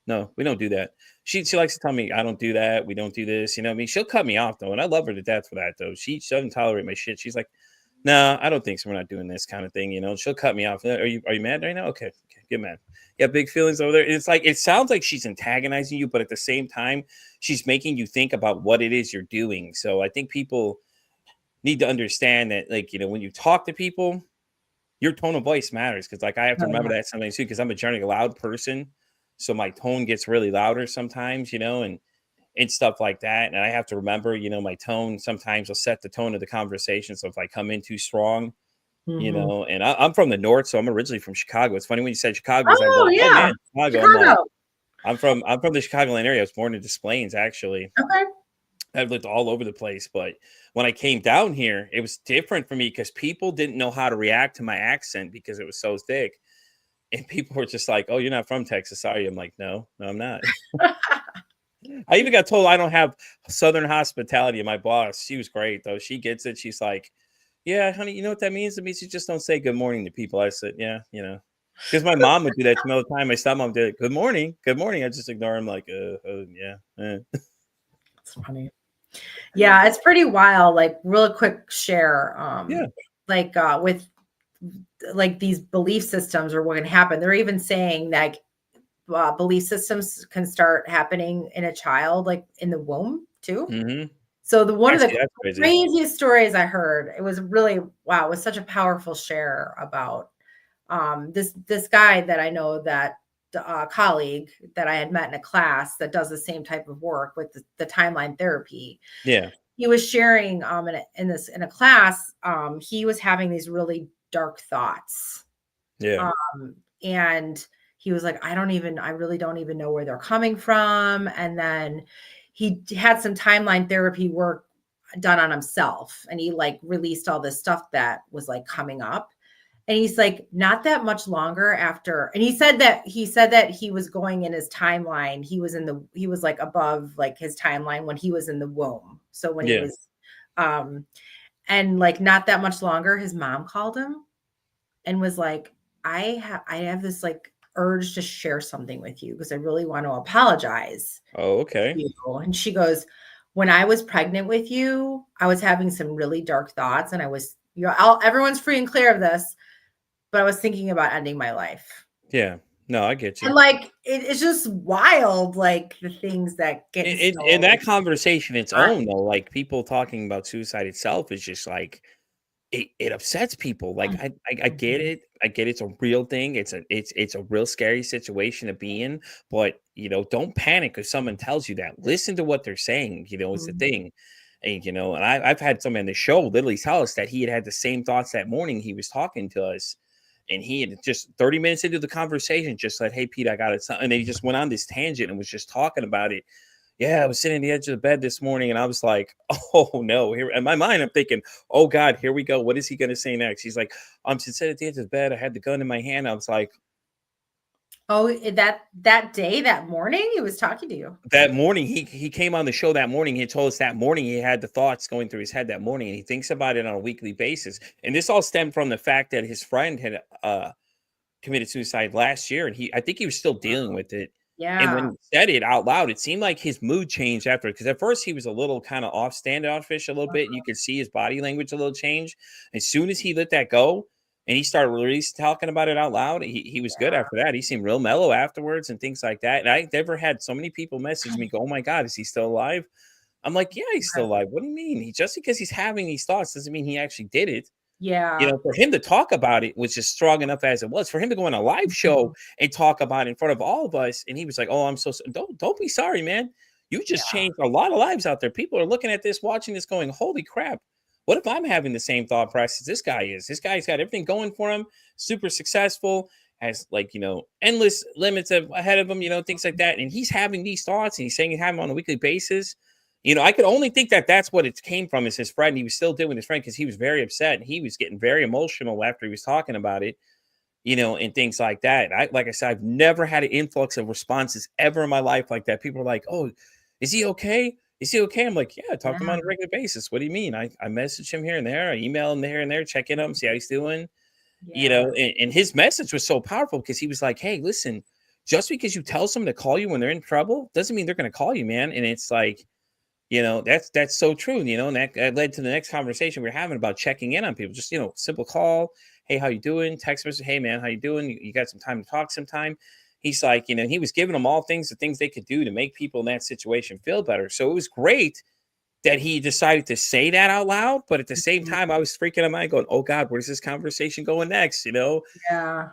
no, we don't do that. She likes to tell me I don't do that. We don't do this. What I mean, she'll cut me off though, and I love her to death for that though. She doesn't tolerate my shit. She's like, no, I don't think so. We're not doing this kind of thing. She'll cut me off. Are you mad right now? Okay, get mad. Yeah, big feelings over there. It's like it sounds like she's antagonizing you, but at the same time, she's making you think about what it is you're doing. So I think people need to understand that, like, when you talk to people, your tone of voice matters, because like I have to Oh, remember yeah. that sometimes too, because I'm a generally loud person, so my tone gets really louder sometimes, and stuff like that. And I have to remember, my tone sometimes will set the tone of the conversation. So if I come in too strong, Mhm. and I'm from the north, so I'm originally from Chicago. It's funny when you said Chicago, because I'm Oh, like, oh yeah. man, Chicago. I'm like, Chicago. I'm from the Chicagoland area. I was born in Des Plaines, actually. Okay. I've lived all over the place, but when I came down here, it was different for me because people didn't know how to react to my accent because it was so thick. And people were just like, "Oh, you're not from Texas, are you?" I'm like, "No, no, I'm not." I even got told I don't have Southern hospitality. And my boss, she was great though. She gets it. She's like, "Yeah, honey, you know what that means? It means you just don't say good morning to people." I said, "Yeah, because my mom would do that to me all the time. My stepmom did it. Good morning, good morning. I just ignore him like, yeah, It's funny. Yeah, it's pretty wild. Like, real quick share. yeah, Like with like these belief systems or what can happen. They're even saying that belief systems can start happening in a child, like in the womb too. mm-hmm. So the one of the That's crazy. craziest stories I heard, it was really wow, it was such a powerful share about this guy that I know, that colleague that I had met in a class that does the same type of work with the timeline therapy. Yeah, He was sharing in a class, he was having these really dark thoughts. yeah, And he was like, I really don't even know where they're coming from. And then he had some timeline therapy work done on himself, and he like released all this stuff that was like coming up. And he's like, not that much longer after, and he said that he was going in his timeline. He was like above like his timeline when he was in the womb. So when he yeah. was, um, and like not that much longer, his mom called him and was like, I have this like urge to share something with you because I really want to apologize Oh, to okay. you. And she goes, when I was pregnant with you, I was having some really dark thoughts, and everyone's free and clear of this, but I was thinking about ending my life. Yeah. No, I get you. And like, it's just wild, like the things that get In that conversation, its I- own though, like people talking about suicide itself is just like it upsets people. Like I get Mhm. it. I get it's a real thing. It's a real scary situation to be in. But don't panic if someone tells you that. Listen to what they're saying. Is the Mhm. thing. And and I've had someone on the show literally tell us that he had the same thoughts that morning he was talking to us. And he had just 30 minutes into the conversation just said, "Hey Pete, I got it." And then he just went on this tangent and was just talking about it. Yeah, I was sitting on the edge of the bed this morning and I was like, oh no. Here in my mind, I'm thinking, oh God, here we go. What is he gonna say next? He's like, I'm sitting at the edge of the bed. I had the gun in my hand. I was like, Oh, that day, that morning, he was talking to you. that morning, he came on the show that morning. He told us that morning he had the thoughts going through his head that morning, and he thinks about it on a weekly basis. And this all stemmed from the fact that his friend had committed suicide last year, and I think he was still dealing with it. And when Yeah. he said it out loud, it seemed like his mood changed after, because at first he was a little kind of off standoffish a little bit, and you could see his body language a little change. As soon as he let that go and he started really talking about it out loud, he was good after that. He seemed real mellow afterwards and things like that. And I never had so many people message me, go, "Oh my God, is he still alive?" I'm like, "Yeah, he's still alive. What do you mean? Just because he's having these thoughts doesn't mean he actually did it." Yeah. For him to talk about it was just strong enough as it was. For him to go on a live show Mhm. and talk about it in front of all of us, and he was like, "Oh, I'm so don't be sorry, man. You just Yeah. changed a lot of lives out there. People are looking at this, watching this, going, holy crap. What if I'm having the same thought process this guy is? This guy's got everything going for him, super successful, has endless limits ahead of him, things like that. And he's having these thoughts and he's saying he have them on a weekly basis. I could only think that that's what it came from is his friend. He was still doing his friend because he was very upset and he was getting very emotional after he was talking about it, and things like that. Like I said, I've never had an influx of responses ever in my life like that. People are like, "Oh, is he okay? Is he okay?" I'm like, "Yeah, I talk to him Yeah. on a regular basis. What do you mean? I message him here and there. I email him here and there, check in on him, see how he's doing." Yeah. And his message was so powerful because he was like, "Hey, listen, just because you tell someone to call you when they're in trouble doesn't mean they're going to call you, man." And it's like, that's so true, and that led to the next conversation we are having about checking in on people. Just, simple call. Hey, how you doing? Text message. Hey, man, how you doing? You got some time to talk sometime? He's like, he was giving them all the things they could do to make people in that situation feel better. So it was great that he decided to say that out loud. But at the same Mhm. time, I was freaking out, mind going, oh God, where's this conversation going next? Yeah.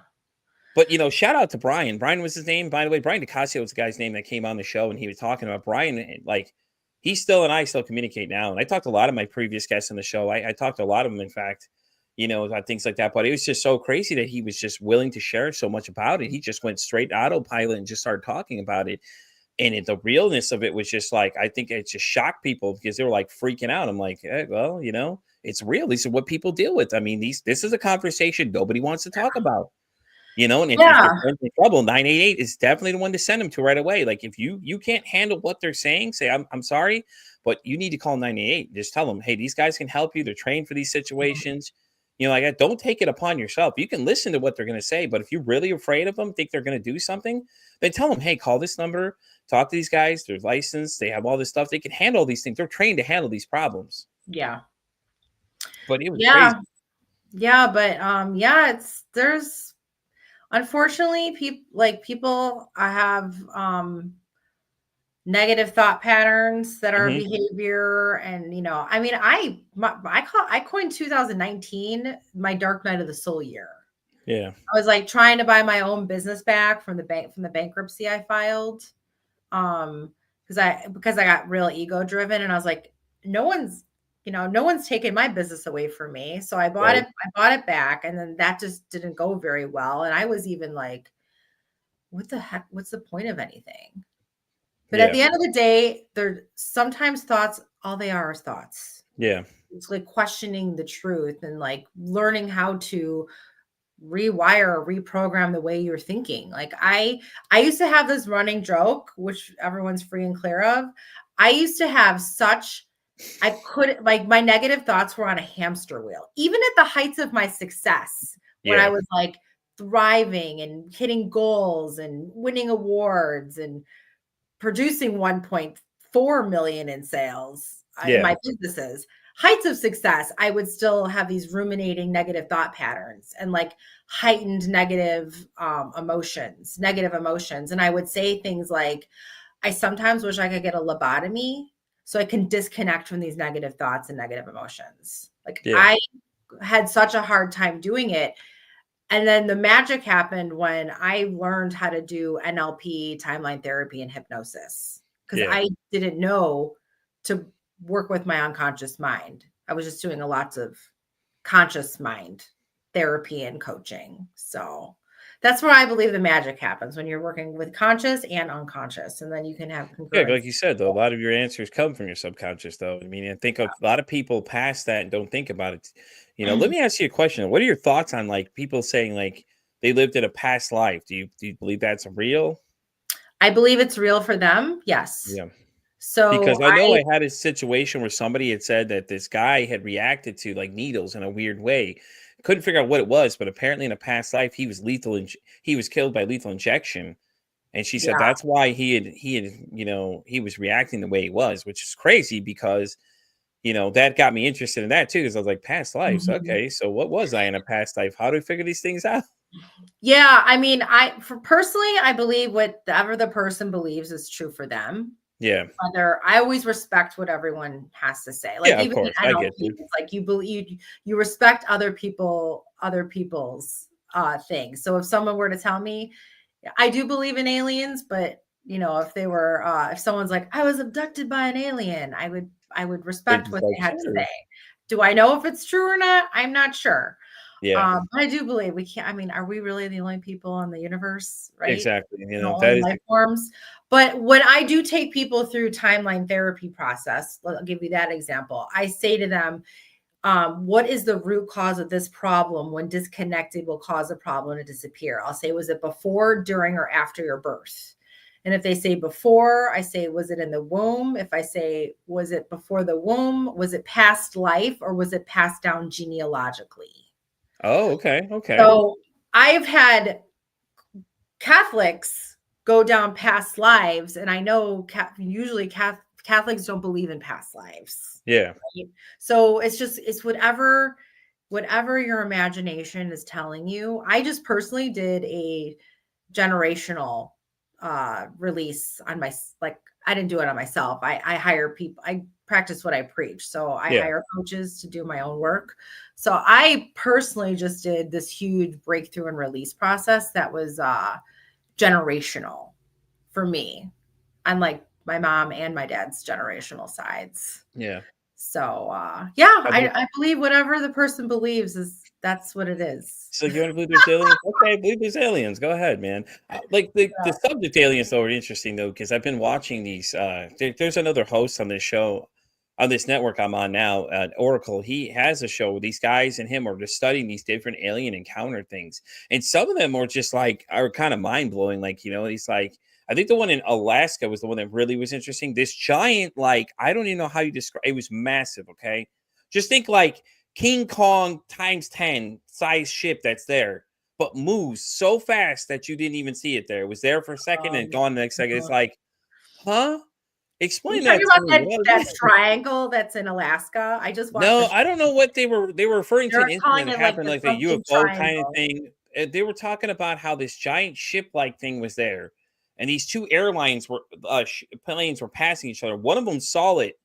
But shout out to Brian. Brian was his name, by the way. Brian DeCasio was the guy's name that came on the show, and he was talking about Brian. Like, he still and I still communicate now. And I talked to a lot of my previous guests on the show. I talked to a lot of them, in fact, about things like that. But it was just so crazy that he was just willing to share so much about it. He just went straight autopilot and just started talking about it. And the realness of it was just like, I think it just shocked people because they were like freaking out. I'm like, well, it's real. These are what people deal with. I mean, this is a conversation nobody wants to talk about. And if your Yeah. friend's in trouble, 988 is definitely the one to send them to right away. Like if you can't handle what they're saying, say, I'm sorry, but you need to call 988. Just tell them, hey, these guys can help you. They're trained for these situations. Like that. Don't take it upon yourself. You can listen to what they're going to say, but if you're really afraid of them, think they're going to do something, then tell them, hey, call this number, talk to these guys. They're licensed. They have all this stuff. They can handle these things. They're trained to handle these problems. Yeah. But it was crazy. Yeah. Yeah. But yeah, there's unfortunately people have negative thought patterns that are Hmm. behavior. And I mean, I coined 2019 my dark night of the soul year. Yeah. I was like trying to buy my own business back from the bankruptcy I filed. Because I got real ego driven and I was like, no one's taking my business away from me. So Right. I bought it back, and then that just didn't go very well. And I was even like, what the heck? What's the point of anything? But at Yeah. the end of the day, they're sometimes thoughts, all they are is thoughts. Yeah. It's like questioning the truth and like learning how to rewire or reprogram the way you're thinking. Like I used to have this running joke, which everyone's free and clear of. I used to have I couldn't, like, my negative thoughts were on a hamster wheel. Even at the heights of my success, when I Yeah. was like thriving and hitting goals and winning awards and producing 1.4 million in sales in Yeah. my businesses, heights of success, I would still have these ruminating negative thought patterns and like heightened negative emotions. And I would say things like, I sometimes wish I could get a lobotomy so I can disconnect from these negative thoughts and negative emotions. Like Yeah. I had such a hard time doing it. And then the magic happened when I learned how to do NLP, timeline therapy, and hypnosis, because Yeah. I didn't know to work with my unconscious mind. I was just doing a lot of conscious mind therapy and coaching. So that's where I believe the magic happens, when you're working with conscious and unconscious, and then you can have Yeah, congruence. like you said, though, a lot of your answers come from your subconscious, though. I mean, I think a lot of people pass that and don't think about it. Let me ask you a question. What are your thoughts on like people saying like they lived in a past life? Do you believe that's real? I believe it's real for them. Yes. Yeah. So Because I know I had a situation where somebody had said that this guy had reacted to like needles in a weird way. Couldn't figure out what it was, but apparently in a past life he was he was killed by lethal injection. And she said yeah. that's why he was reacting the way he was, which is crazy because that got me interested in that too. Because I was like, past lives, Mhm. okay. So what was I in a past life? How do we figure these things out? Yeah, I mean, personally, I believe whatever the person believes is true for them. Yeah. Whether I always respect what everyone has to say. Like Yeah, of even in course. I get NLP, you. it's like you believe you respect other people's things. So if someone were to tell me, I do believe in aliens, but if they were if someone's like, I was abducted by an alien, I would But respect it's what like, they had to sure. say. Do I know if it's true or not? I'm not sure. Yeah, But I do believe we can't. I mean, are we really the only people in the universe, right? exactly. Only That is life forms. But when I do take people through timeline therapy process, I'll give you that example. I say to them, what is the root cause of this problem? When disconnected will cause a problem to disappear. I'll say, was it before, during, or after your birth? And if they say before, I say, was it in the womb? If I say, was it before the womb? Was it past life, or was it passed down genealogically? Oh, okay. Okay. So I've had Catholics go down past lives, and I know usually Catholics don't believe in past lives. Yeah. Right? So it's whatever your imagination is telling you. I just personally did a generational release on my, like, I didn't do it on myself. I hire people. I practice what I preach. So I Yeah. hire coaches to do my own work. So I personally just did this huge breakthrough and release process that was generational for me, unlike my mom and my dad's generational sides. Yeah. So yeah, I think I believe whatever the person believes that's what it is. so. You want to believe there's aliens? Okay, believe there's aliens. Go ahead, man. Like the subject aliens though are interesting though because I've been watching these. There's another host on this show, on this network I'm on now, Oracle. He has a show where these guys and him are just studying these different alien encounter things, and some of them are just like are kind of mind blowing. Like he's like. I think the one in Alaska was the one that really was interesting. This giant, like, I don't even know how you describe it, was massive. Okay. Just think like King Kong times 10 size ship that's there, but moves so fast that you didn't even see it there. It was there for a second and Um, gone the next second. It's like, huh? you Explain talking that to about me. that triangle that's in Alaska? I just watched No, the I don't know what they were referring to They're an incident calling that it like happened the like a something UFO kind of triangle. thing. They were talking about how this giant ship-like thing was there, and these two airlines were planes were passing each other. One of them saw it,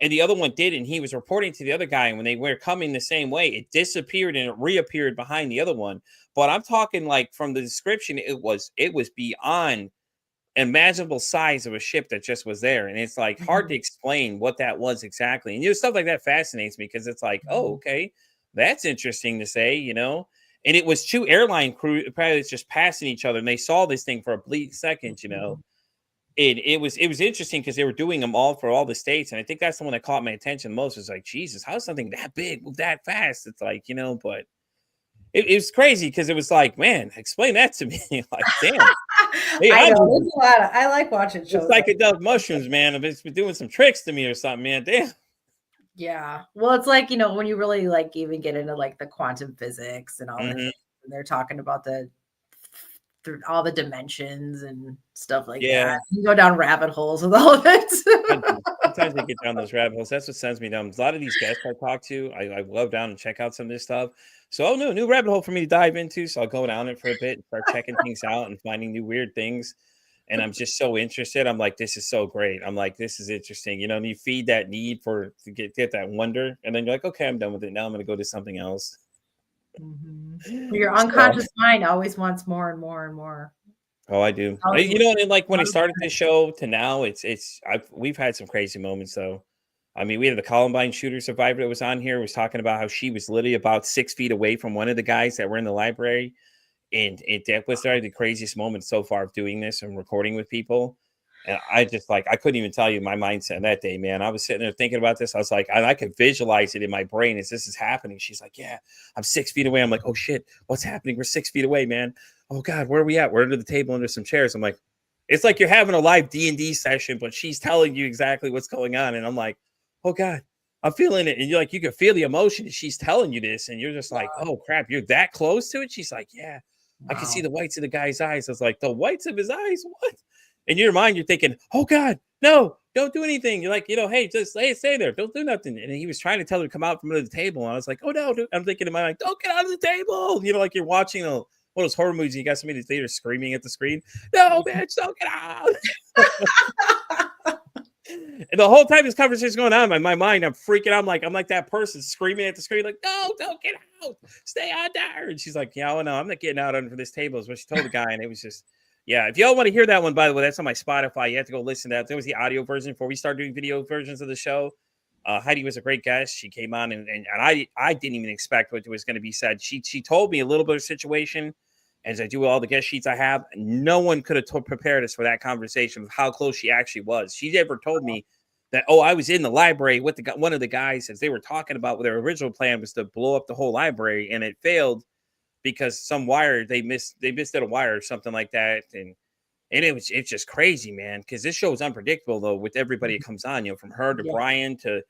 and the other one did, and he was reporting to the other guy. And when they were coming the same way, it disappeared and it reappeared behind the other one. But I'm talking like from the description, it was beyond imaginable size of a ship that just was there. And it's like hard to Mhm, explain what that was exactly. And stuff like that fascinates me because it's like, oh, mhm. okay, that's interesting to say. And it was two airline crew pilots just passing each other, and they saw this thing for a bleak second. Mhm. It was interesting because they were doing them all for all the states, and I think that's the one that caught my attention most. Is like, Jesus, how does something that big move that fast? It's like, but it was crazy because it was like, man, explain that to me. Like, damn, hey, I I'm know, moving. there's a lot of I like watching It's shows like psychedelic mushrooms, man. If it's been doing some tricks to me or something, man. Damn. yeah. Well, it's like, when you really like even get into like the quantum physics and all the Hmm. things, and they're talking about through all the dimensions and stuff like that. Yeah, You go down rabbit holes with all of I do. it. Sometimes sometimes I get down those rabbit holes. That's what sends me down. A lot of these guests I talk to, I love down and check out some of this stuff. So, oh no, new rabbit hole for me to dive into. So I'll go down it for a bit and start checking things out and finding new weird things. And I'm just so interested. I'm like, this is so great. I'm like, this is interesting. And you feed that need to get that wonder. And then you're like, okay, I'm done with it. Now I'm going to go to something else. Your So, unconscious mind always wants more and more and more. oh, I do. And like when I started this show to now, we've had some crazy moments though. I mean, we had the Columbine shooter survivor that was on here, was talking about how she was literally about 6 feet away from one of the guys that were in the library. And that was the craziest moment so far of doing this and recording with people. And I just I couldn't even tell you my mindset that day, man. I was sitting there thinking about this. I was like, I could visualize it in my brain as this is happening. She's like, yeah, I'm 6 feet away. I'm like, oh shit, what's happening? We're 6 feet away, man. Oh God, where are we at? We're under the table, under some chairs. I'm like, it's like you're having a live D&D session, but she's telling you exactly what's going on. And I'm like, oh God, I'm feeling it. And you're like, you can feel the emotion. And she's telling you this. And you're just like, oh crap, you're that close to it? She's like, yeah. I can see the whites of the guy's eyes. I was like, the whites of his eyes? What? In your mind, you're thinking, oh God, no, don't do anything. You're like, hey, just stay there. Don't do nothing. And he was trying to tell her to come out from under the table. And I was like, oh no, dude. I'm thinking in my mind, don't get out of the table. Like you're watching one of those horror movies. You got somebody in the theater screaming at the screen. No, bitch, don't get out. And the whole time this conversation is going on in my mind, I'm freaking out. I'm like that person screaming at the screen, like, no, don't get out. Stay out there. And she's like, yeah, well, no, I'm not getting out under this table is what she told the guy. And it was just, yeah. If y'all want to hear that one, by the way, that's on my Spotify. You have to go listen to that. There was the audio version before we started doing video versions of the show. Heidi was a great guest. She came on and I didn't even expect what was going to be said. She told me a little bit of situation. As I do all the guest sheets I have, no one could have prepared us for that conversation of how close she actually was. She never told me that, oh, I was in the library with one of the guys as they were talking about what their original plan was to blow up the whole library, and it failed because some wire, they missed a wire or something like that. And it's just crazy, man, because this show is unpredictable, though, with everybody that comes on, from her to Brian to,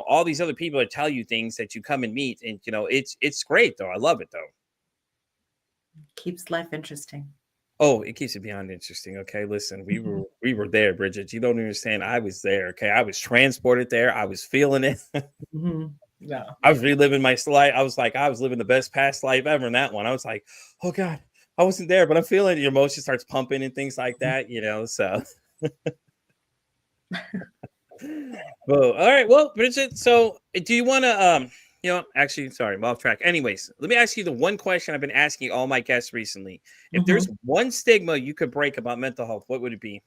all these other people that tell you things that you come and meet. And, it's great, though. I love it, though. Keeps life interesting. Oh, it keeps it beyond interesting. Okay, listen, we were there, Bridget. You don't understand. I was there. Okay, I was transported there. I was feeling it. Yeah, I was reliving my life. I was like, I was living the best past life ever in that one. I was like, oh God, I wasn't there, but I'm feeling it. Your emotion starts pumping and things like that. So. Well, all right. Well, Bridget. So, do you want to actually, sorry, I'm off track. Anyways, let me ask you the one question I've been asking all my guests recently. If there's one stigma you could break about mental health, what would it be?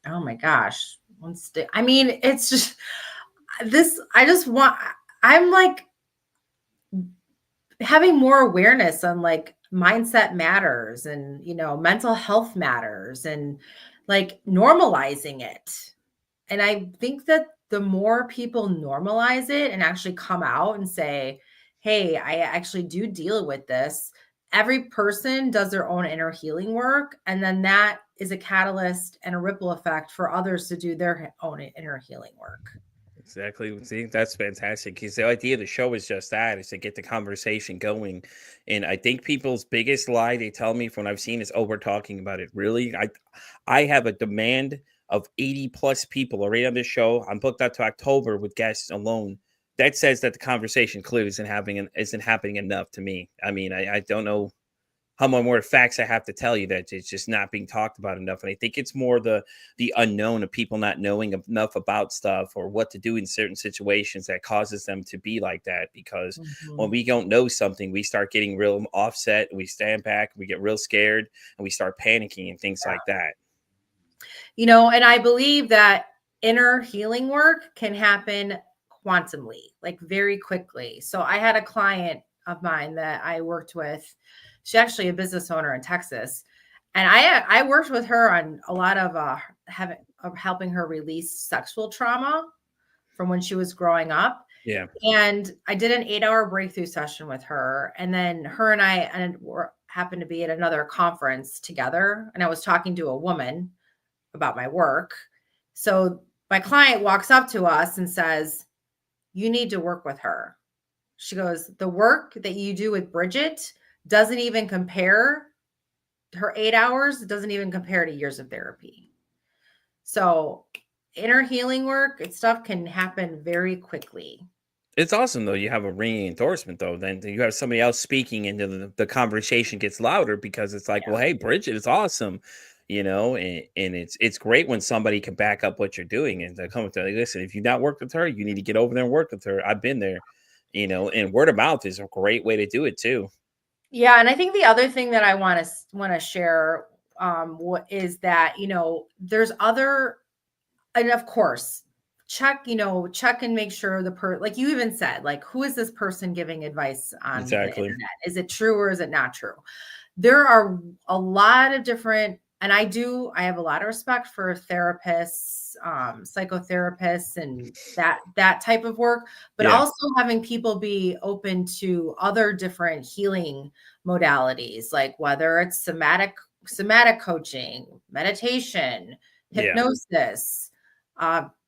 Oh my gosh. I mean, it's just this. I'm like having more awareness on like mindset matters and, mental health matters and like normalizing it. And I think that the more people normalize it and actually come out and say, hey, I actually do deal with this. Every person does their own inner healing work. And then that is a catalyst and a ripple effect for others to do their own inner healing work. Exactly. See, that's fantastic. Because the idea of the show is just that, is to get the conversation going. And I think people's biggest lie they tell me from what I've seen is, oh, we're talking about it. Really? I have a demand of 80 plus people already on this show. I'm booked out to October with guests alone. That says that the conversation clearly isn't happening enough to me. I mean, I don't know how many more facts I have to tell you that it's just not being talked about enough. And I think it's more the unknown of people not knowing enough about stuff or what to do in certain situations that causes them to be like that. Because when we don't know something, we start getting real offset. We stand back, we get real scared, and we start panicking and things like that. And I believe that inner healing work can happen quantumly, like very quickly. So I had a client of mine that I worked with. She's actually a business owner in Texas. And I worked with her on a lot of helping her release sexual trauma from when she was growing up. Yeah. And I did an 8-hour breakthrough session with her. And then her and I happened to be at another conference together. And I was talking to a woman about my work. So my client walks up to us and says, you need to work with her. She goes, the work that you do with Brigette doesn't even compare. Her 8 hours doesn't even compare to years of therapy. So inner healing work and stuff can happen very quickly. It's awesome though. You have a ringing endorsement though. Then you have somebody else speaking, and the conversation gets louder because it's like, well, hey, Bridget, it's awesome, and it's great when somebody can back up what you're doing and they come to like, listen, if you've not worked with her, you need to get over there and work with her. I've been there, and word of mouth is a great way to do it too. Yeah, and I think the other thing that I want to share what is that, there's other, and of course, check and make sure like you even said, like, who is this person giving advice on the Exactly. internet? Is it true or is it not true? There are a lot of different, and I have a lot of respect for therapists, psychotherapists, and that type of work, but Yeah. also having people be open to other different healing modalities, like whether it's somatic coaching, meditation, Yeah. hypnosis,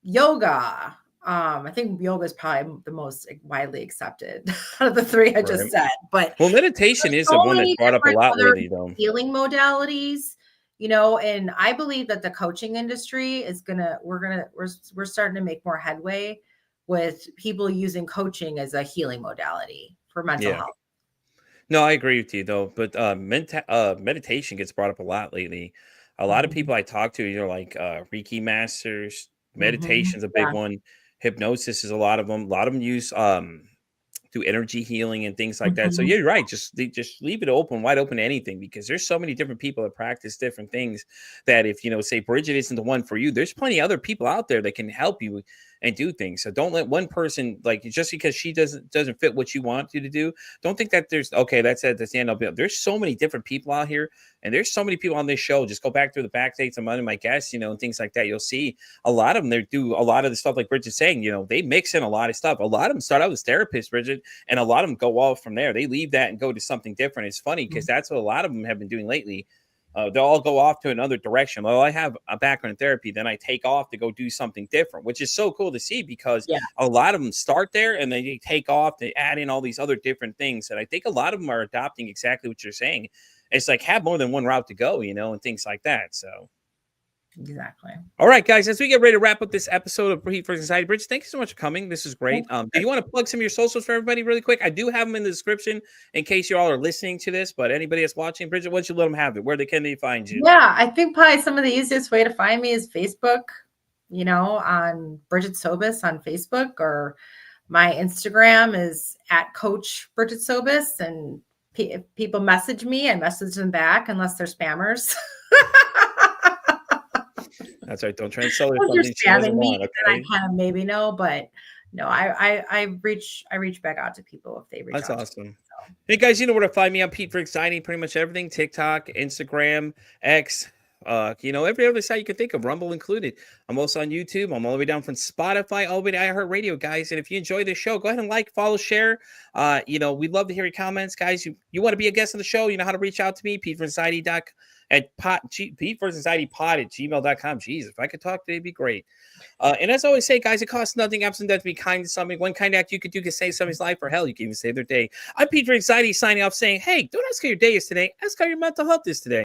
yoga. I think yoga is probably the most widely accepted out of the three I just Right. said. But Well, meditation there's is the so one that's many brought up a different lot other lately, though. healing modalities, and I believe that the coaching industry is we're starting to make more headway with people using coaching as a healing modality for mental Yeah. health. No, I agree with you though. But meditation gets brought up a lot lately. A lot of Mhm. people I talk to, like Reiki masters, Mhm. meditation's a big Yeah. one. Hypnosis is a lot of them. A lot of them use do energy healing and things like that. So Mhm. yeah, you're right. Just leave it open, wide open to anything, because there's so many different people that practice different things that if say Bridget isn't the one for you, there's plenty of other people out there that can help you and do things. So don't let one person, like, just because she doesn't fit what you want you to do, don't think that there's okay, that's it, that's the end of it. There's so many different people out here, and there's so many people on this show. Just go back through the backstage of my guests, and things like that. You'll see a lot of them. They do a lot of the stuff like Bridget's saying. They mix in a lot of stuff. A lot of them start out as therapists, Bridget, and a lot of them go off from there. They leave that and go to something different. It's funny because that's what a lot of them have been doing lately. They'll all go off to another direction. Well, I have a background in therapy, then I take off to go do something different, which is so cool to see because Yeah. a lot of them start there and then they take off, they add in all these other different things. And I think a lot of them are adopting exactly what you're saying. It's like have more than one route to go, and things like that. So Exactly. all right, guys, as we get ready to wrap up this episode of Heat for Anxiety, Bridget, thank you so much for coming. This is great. Do you want to plug some of your socials for everybody really quick? I do have them in the description in case you all are listening to this, but anybody that's watching, Bridget, why don't you let them have it? Where can they find you? Yeah, I think probably some of the easiest way to find me is Facebook, on Brigette Sobus on Facebook, or my Instagram is at Coach Brigette Sobus. And if people message me, I message them back unless they're spammers. That's right. Don't try and sell her If you're something she doesn't spamming me, want. then I Okay. kind of maybe know, but no, I reach back out to people if they reach That's out to me. awesome. So. Hey guys, you know where to find me. I'm Pete for Anxiety, pretty much everything: TikTok, Instagram, X, every other site you can think of, Rumble included. I'm also on YouTube. I'm all the way down from Spotify all the way to iHeartRadio, guys. And if you enjoy this show, go ahead and like, follow, share. We'd love to hear your comments, guys. You want to be a guest on the show, you know how to reach out to me, PeteForAnxiety.com PeteForAnxietyPod@gmail.com. Jeez, if I could talk today, it'd be great. And as I always say, guys, it costs nothing, absolutely, to be kind to somebody. One kind act you could do can save somebody's life, or hell, you can even save their day. I'm Pete for Anxiety signing off saying, hey, don't ask how your day is today. Ask how your mental health is today.